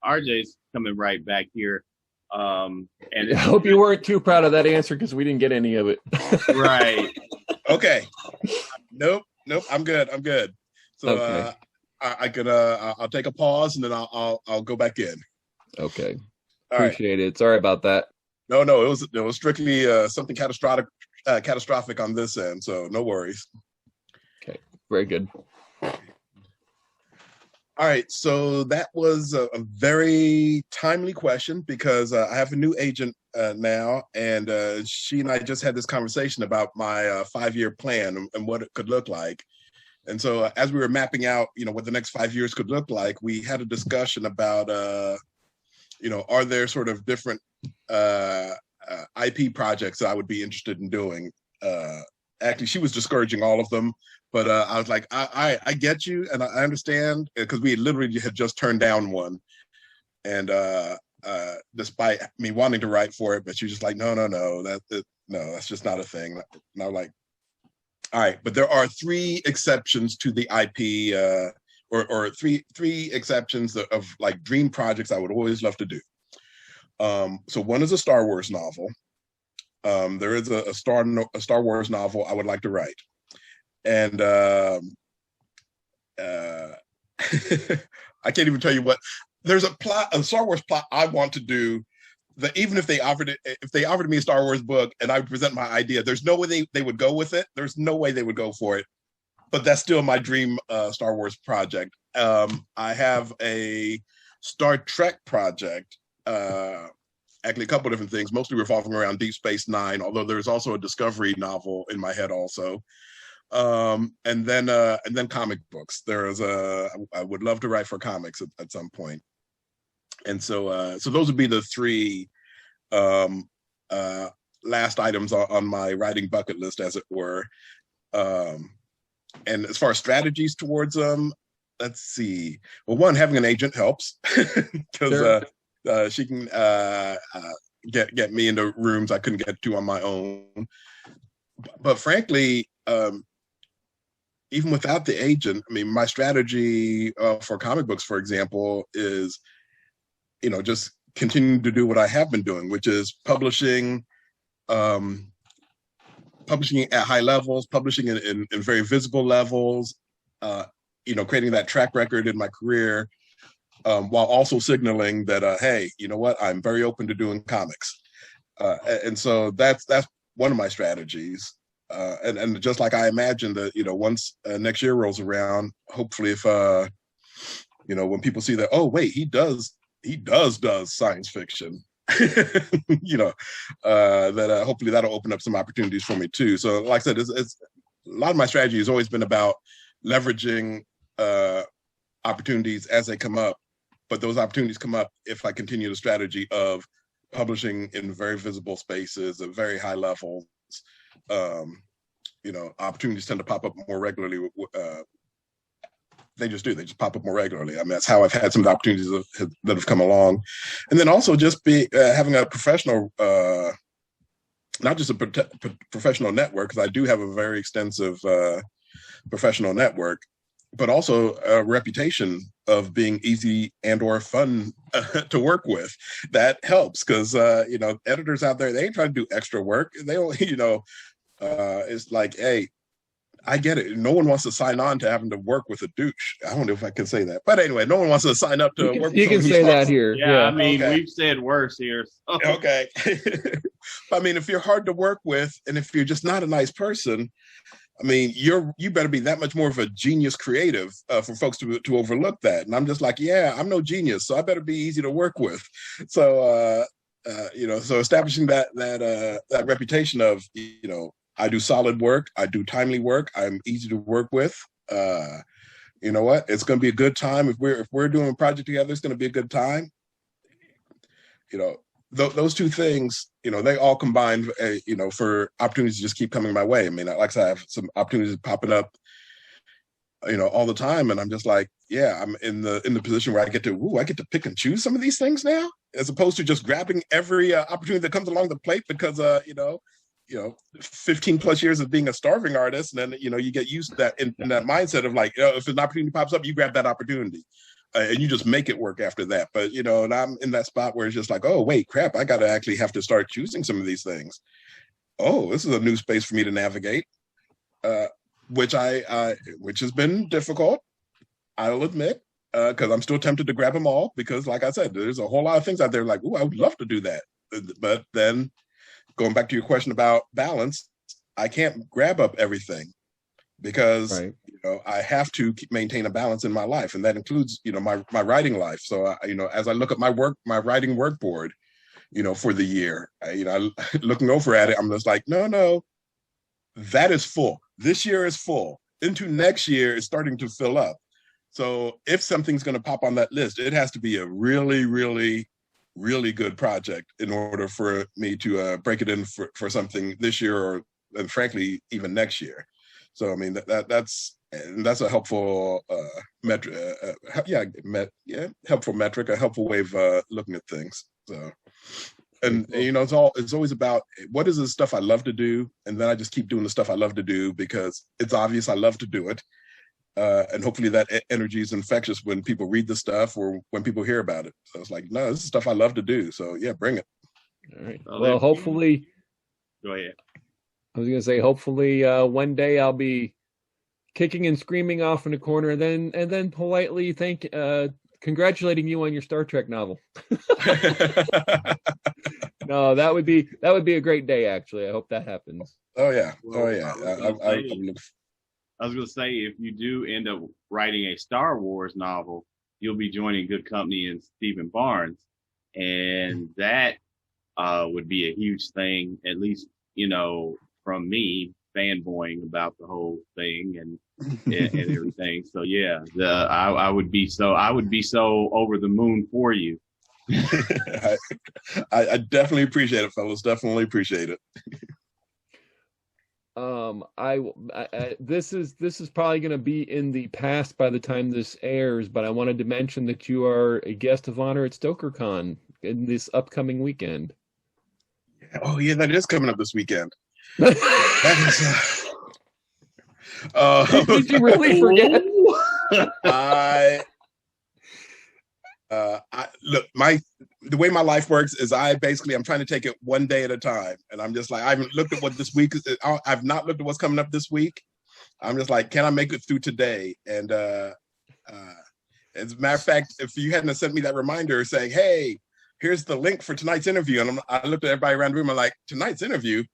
RJ's coming right back here. And I hope you weren't too proud of that answer because we didn't get any of it. Right. Okay. Nope. I'm good. So okay. I'll take a pause and then I'll go back in. Okay. All Appreciate it. Sorry about that. No, it was strictly something catastrophic on this end. So no worries. Okay. Very good. All right, so that was a very timely question because I have a new agent now, and she and I just had this conversation about my 5-year plan and what it could look like. And so as we were mapping out, what the next 5 years could look like, we had a discussion about, are there sort of different IP projects that I would be interested in doing? Actually, she was discouraging all of them. But I was like, I get you, and I understand, because we literally had just turned down one, and despite me wanting to write for it, but she was just like, no, that's just not a thing. And I was like, all right, but there are 3 exceptions to the IP, or three exceptions of like dream projects I would always love to do. So one is a Star Wars novel. There is a Star Wars novel I would like to write. And I can't even tell you what. There's a Star Wars plot I want to do. That even if they offered me a Star Wars book and I would present my idea, there's no way they would go with it. There's no way they would go for it. but that's still my dream Star Wars project. I have a Star Trek project, actually a couple of different things, mostly revolving around Deep Space Nine, although there's also a Discovery novel in my head also. And then comic books. I would love to write for comics at some point. And so those would be the three last items on my writing bucket list, as it were. And as far as strategies towards them, let's see. Well, one, having an agent helps because she can get me into rooms I couldn't get to on my own. But frankly, even without the agent, I mean, my strategy for comic books, for example, is, just continuing to do what I have been doing, which is publishing at high levels, publishing in very visible levels, creating that track record in my career, while also signaling that, hey, you know what, I'm very open to doing comics. And so that's one of my strategies. And just like I imagine that, once next year rolls around, hopefully if, when people see that, oh, wait, he does science fiction, that hopefully that'll open up some opportunities for me too. So like I said, it's a lot of my strategy has always been about leveraging opportunities as they come up, but those opportunities come up if I continue the strategy of publishing in very visible spaces at very high levels. Opportunities tend to pop up more regularly. They just do. They just pop up more regularly. I mean, that's how I've had some of the opportunities that have come along. And then also just having a professional, not just a professional network, because I do have a very extensive professional network, but also a reputation of being easy and or fun to work with. That helps because, editors out there, they ain't trying to do extra work. They don't, it's like, hey, I get it. No one wants to sign on to having to work with a douche. I don't know if I can say that, but anyway, no one wants to sign up to work with. You can say that here. Yeah, I mean, we've said worse here. So. Okay. I mean, if you're hard to work with, and if you're just not a nice person, I mean, you better be that much more of a genius creative for folks to overlook that. And I'm just like, yeah, I'm no genius, so I better be easy to work with. So, so establishing that reputation of, I do solid work, I do timely work, I'm easy to work with. You know what? It's going to be a good time. If we're doing a project together, it's going to be a good time. Those two things, they all combine, for opportunities to just keep coming my way. I mean, like I said, I have some opportunities popping up, all the time, and I'm just like, yeah, I'm in the position where I get to pick and choose some of these things now, as opposed to just grabbing every opportunity that comes along the plate because, 15 plus years of being a starving artist, and then you get used to that in that mindset of like, if an opportunity pops up, you grab that opportunity. And you just make it work after that. But, and I'm in that spot where it's just like, oh, wait, crap, I got to actually have to start choosing some of these things. Oh, this is a new space for me to navigate, which has been difficult, I'll admit, because I'm still tempted to grab them all because, like I said, there's a whole lot of things out there like, oh, I would love to do that. But then going back to your question about balance, I can't grab up everything because right. I have to maintain a balance in my life, and that includes my writing life. So as I look at my writing work board, for the year, looking over at it, I'm just like, no, that is full. This year is full. Into next year, it's starting to fill up. So if something's going to pop on that list, it has to be a really, really, really good project in order for me to break it in for something this year and frankly, even next year. So, I mean, that's a helpful metric. Helpful metric, a helpful way of looking at things. So, and it's always about what is the stuff I love to do, and then I just keep doing the stuff I love to do because it's obvious I love to do it, and hopefully that energy is infectious when people read the stuff or when people hear about it. So it's like, no, this is stuff I love to do. So yeah, bring it. All right. Well, hopefully. Go ahead. I was going to say, hopefully one day I'll be kicking and screaming off in a corner and then politely congratulating you on your Star Trek novel. No, that would be a great day, actually. I hope that happens. Oh yeah. Well, oh yeah. I was going to say, if you do end up writing a Star Wars novel, you'll be joining good company in Stephen Barnes, and that would be a huge thing, at least, from me fanboying about the whole thing and everything. So yeah, I would be so over the moon for you. I definitely appreciate it, fellas. Definitely appreciate it. This is probably going to be in the past by the time this airs, but I wanted to mention that you are a guest of honor at StokerCon in this upcoming weekend. Oh yeah, that is coming up this weekend. Did you really forget? I look, the way my life works is I'm trying to take it one day at a time, and I'm just like, I haven't looked at what this week is. I've not looked at what's coming up this week. I'm just like, can I make it through today? And as a matter of fact, if you hadn't sent me that reminder saying, hey, here's the link for tonight's interview, and I looked at everybody around the room, I'm like, tonight's interview?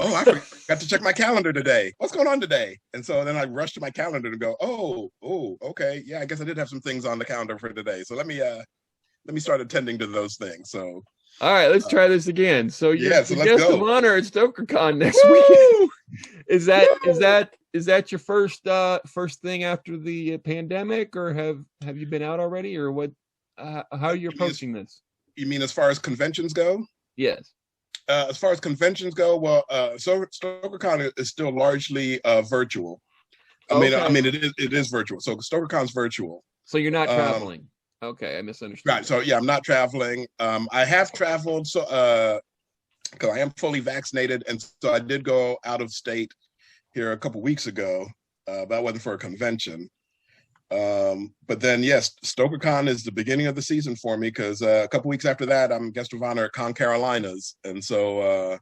Oh, I forgot to check my calendar today. What's going on today? And so then I rushed to my calendar to go, oh, okay. Yeah, I guess I did have some things on the calendar for today. So let me start attending to those things. So all right, let's try this again. So you're the guest of honor at StokerCon next week. Is that your first thing after the pandemic, or have you been out already, or what? How are you approaching this? You mean as far as conventions go? Yes. As far as conventions go, well, so StokerCon is still largely virtual. I mean, it is virtual. So StokerCon's virtual. So you're not traveling. Okay, I misunderstood. Right. So yeah, I'm not traveling. I have traveled, so because I am fully vaccinated, and so I did go out of state here a couple weeks ago. That wasn't for a convention. But then, yes, StokerCon is the beginning of the season for me, because a couple weeks after that, I'm guest of honor at Con Carolinas, and so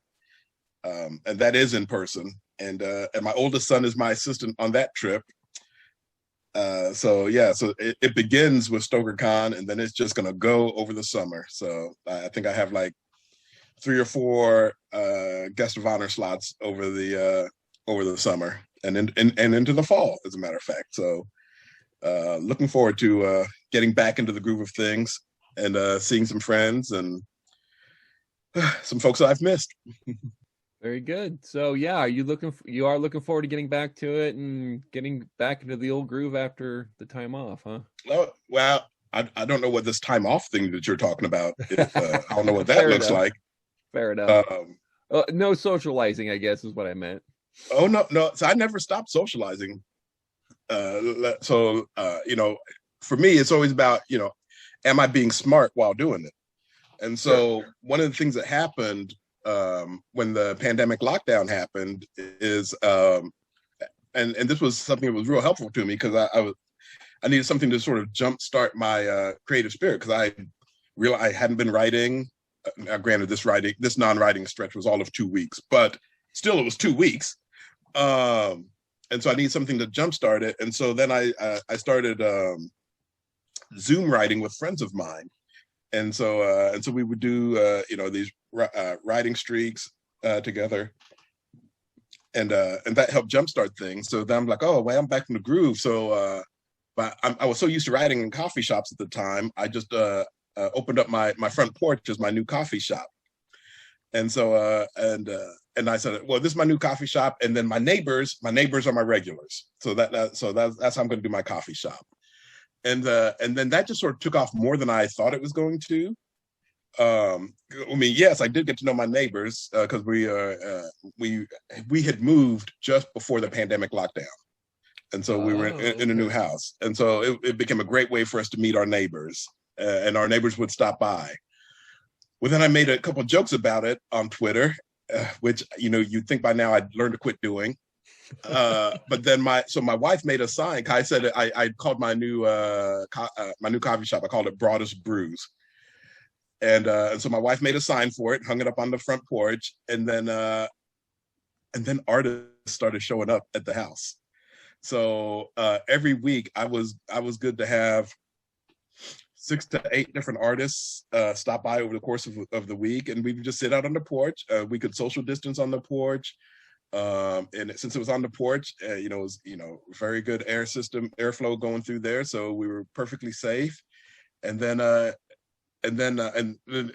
and that is in person. And my oldest son is my assistant on that trip. So yeah, so it begins with StokerCon, and then it's just going to go over the summer. So I think I have like 3 or 4 guest of honor slots over the summer and into the fall, as a matter of fact. So. Looking forward to getting back into the groove of things and seeing some friends and some folks that I've missed. Very good. So yeah, you are looking forward to getting back to it and getting back into the old groove after the time off, huh? Oh, well, I don't know what this time off thing that you're talking about. I don't know what that looks like. Fair enough. No socializing, I guess, is what I meant. Oh no. So I never stopped socializing. So for me, it's always about, am I being smart while doing it? And so one of the things that happened when the pandemic lockdown happened is, and this was something that was real helpful to me, because I needed something to sort of jumpstart my creative spirit, because I realized I hadn't been writing. Granted, this non-writing stretch was all of 2 weeks, but still it was 2 weeks. And so I need something to jumpstart it. And so then I started Zoom writing with friends of mine. And so we would do these writing streaks together, and that helped jumpstart things. So then I'm like, oh, well, I'm back in the groove. So but I was so used to writing in coffee shops at the time, I just opened up my front porch as my new coffee shop. And so and I said, well, this is my new coffee shop, and then my neighbors are my regulars. So that's how I'm going to do my coffee shop. And then that just sort of took off more than I thought it was going to. I mean, yes, I did get to know my neighbors because we had moved just before the pandemic lockdown, and so we were in a new house, and so it became a great way for us to meet our neighbors, and our neighbors would stop by. Well, then I made a couple of jokes about it on Twitter, which you'd think by now I'd learn to quit doing. But then my wife made a sign. I said I called my new coffee shop, I called it Broaddus Brews, and so my wife made a sign for it, hung it up on the front porch, and then artists started showing up at the house. So every week I was good to have 6 to 8 different artists stop by over the course of the week, and we would just sit out on the porch. We could social distance on the porch. And since it was on the porch, it was very good airflow going through there, so we were perfectly safe. And then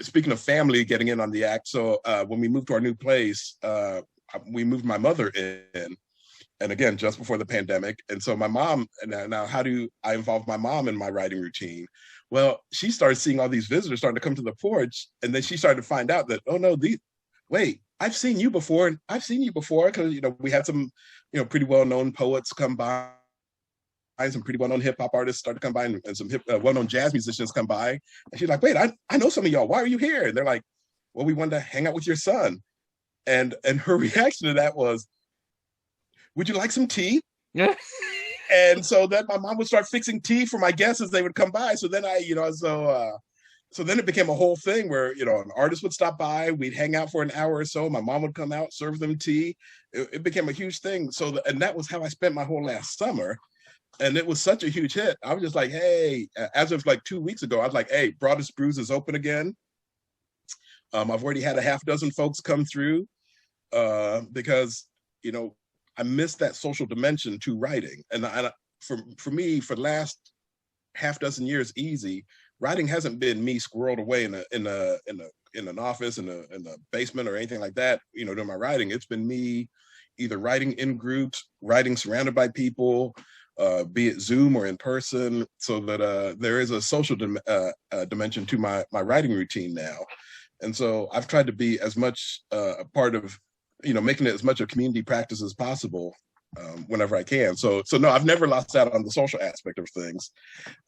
speaking of family getting in on the act, so when we moved to our new place, we moved my mother in, and again just before the pandemic. And so my mom, and now how do I involve my mom in my writing routine? Well, she started seeing all these visitors starting to come to the porch, and then she started to find out that, oh no, wait, I've seen you before, because we had some pretty well-known poets come by, some pretty well-known hip-hop artists started to come by, and some well-known jazz musicians come by, and she's like, wait, I know some of y'all, why are you here? And they're like, well, we wanted to hang out with your son. And her reaction to that was, would you like some tea? Yeah. And so then my mom would start fixing tea for my guests as they would come by. So then so then it became a whole thing where, an artist would stop by, we'd hang out for an hour or so, my mom would come out, serve them tea. It became a huge thing. And that was how I spent my whole last summer. And it was such a huge hit. I was just like, hey, as of like 2 weeks ago, I was like, hey, Broaddus Brews is open again. I've already had a half dozen folks come through because, I missed that social dimension to writing. And for me, for the last half dozen years, easy, writing hasn't been me squirreled away in an office, in a basement or anything like that, doing my writing. It's been me either writing in groups, writing surrounded by people, be it Zoom or in person, so that there is a social dimension to my writing routine now. And so I've tried to be as much a part of, making it as much a community practice as possible whenever I can. So no, I've never lost out on the social aspect of things.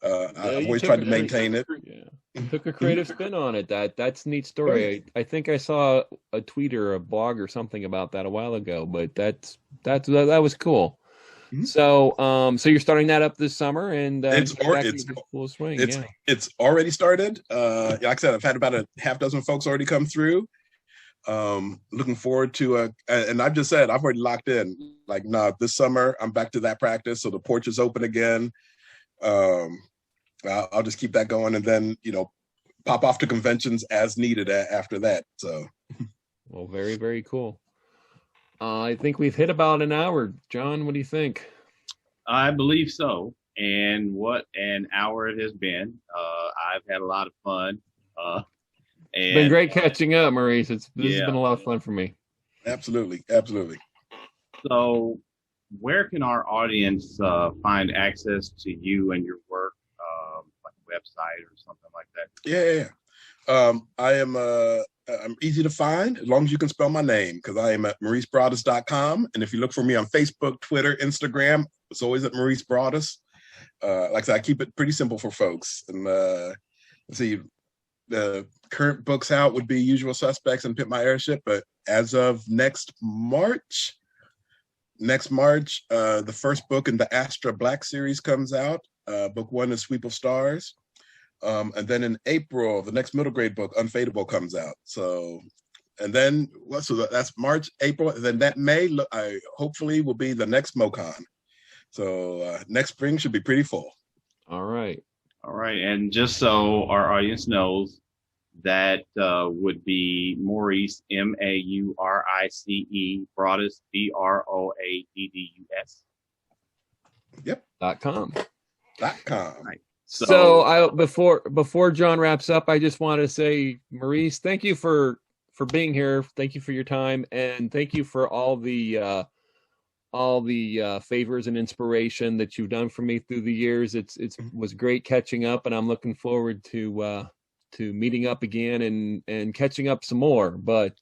I've always tried to maintain it. Yeah. Took a creative spin on it. That's a neat story. I think I saw a tweet or a blog or something about that a while ago, but that was cool. Mm-hmm. So you're starting that up this summer, and it's full swing. It's already started. Like I said, I've had about a half dozen folks already come through. Looking forward to and I've just said I've already locked in. Like, nah, this summer I'm back to that practice. So the porch is open again. I'll just keep that going, and then pop off to conventions as needed after that. So, well, very, very cool. I think we've hit about an hour. John, what do you think? I believe so. And what an hour it has been. I've had a lot of fun. It's been great catching up, Maurice. This has been a lot of fun for me. Absolutely. So where can our audience find access to you and your work, like a website or something like that? Yeah. I'm easy to find as long as you can spell my name, because I am at mauricebroaddus.com. And if you look for me on Facebook, Twitter, Instagram, it's always at Maurice Broaddus. Like I said, I keep it pretty simple for folks. And let's see, the current books out would be Usual Suspects and Pimp My Airship. But as of next March, the first book in the Astra Black series comes out. Book 1 is Sweep of Stars. And then in April, the next middle grade book, Unfadable, comes out. So that's March, April, and then that May, I hopefully will be the next MoCon. So next spring should be pretty full. All right. And just so our audience knows, that would be Maurice, Maurice, Broaddus, Broaddus. Yep. .com. Right. So before John wraps up, I just want to say, Maurice, thank you for being here. Thank you for your time, and thank you for all the favors and inspiration that you've done for me through the years. It was great catching up, and I'm looking forward to meeting up again and catching up some more. But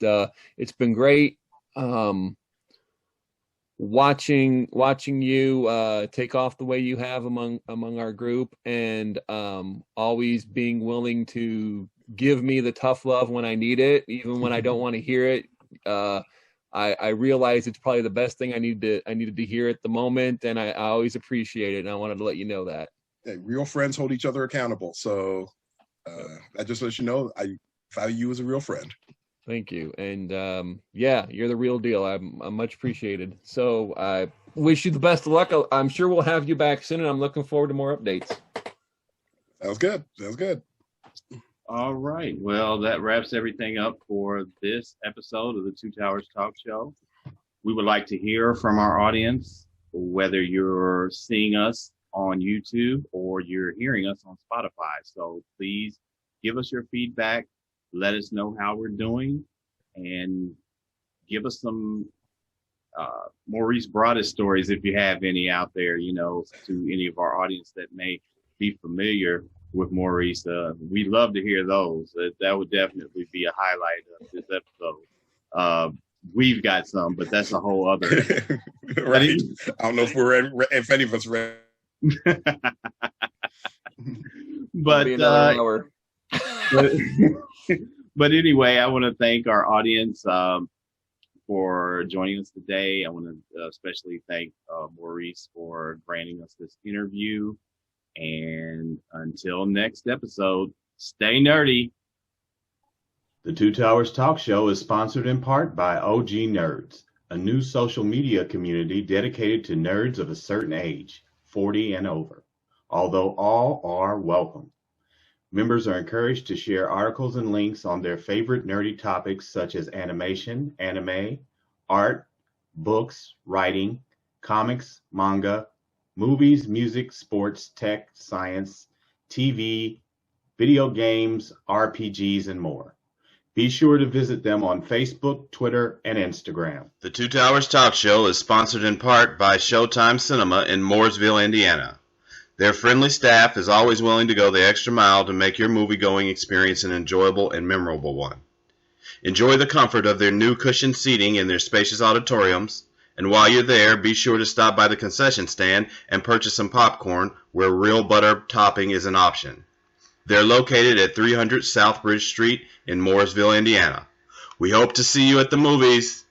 it's been great watching you take off the way you have among our group, and always being willing to give me the tough love when I need it, even when I don't want to hear it. I realize it's probably the best thing I needed to hear at the moment, and I always appreciate it, and I wanted to let you know that. Hey, real friends hold each other accountable. So I just let you know I value you as a real friend. Thank you. And you're the real deal. I'm much appreciated. So I wish you the best of luck. I'm sure we'll have you back soon, and I'm looking forward to more updates. Sounds good. All right. Well, that wraps everything up for this episode of the Two Towers Talk Show. We would like to hear from our audience, whether you're seeing us on YouTube or you're hearing us on Spotify. So please give us your feedback. Let us know how we're doing, and give us some Maurice Broaddus stories if you have any out there, to any of our audience that may be familiar with Maurice. We'd love to hear those. That would definitely be a highlight of this episode. We've got some, but that's a whole other. Right. I don't know if any of us read. But anyway, I want to thank our audience for joining us today. I want to especially thank Maurice for granting us this interview. And until next episode, stay nerdy. The Two Towers Talk Show is sponsored in part by OG Nerds, a new social media community dedicated to nerds of a certain age, 40 and over, although all are welcome. Members are encouraged to share articles and links on their favorite nerdy topics such as animation, anime, art, books, writing, comics, manga, movies, music, sports, tech, science, TV, video games, RPGs, and more. Be sure to visit them on Facebook, Twitter, and Instagram. The Two Towers Talk Show is sponsored in part by Showtime Cinema in Mooresville, Indiana. Their friendly staff is always willing to go the extra mile to make your movie-going experience an enjoyable and memorable one. Enjoy the comfort of their new cushioned seating in their spacious auditoriums, and while you're there, be sure to stop by the concession stand and purchase some popcorn where real butter topping is an option. They're located at 300 South Bridge Street in Mooresville, Indiana. We hope to see you at the movies.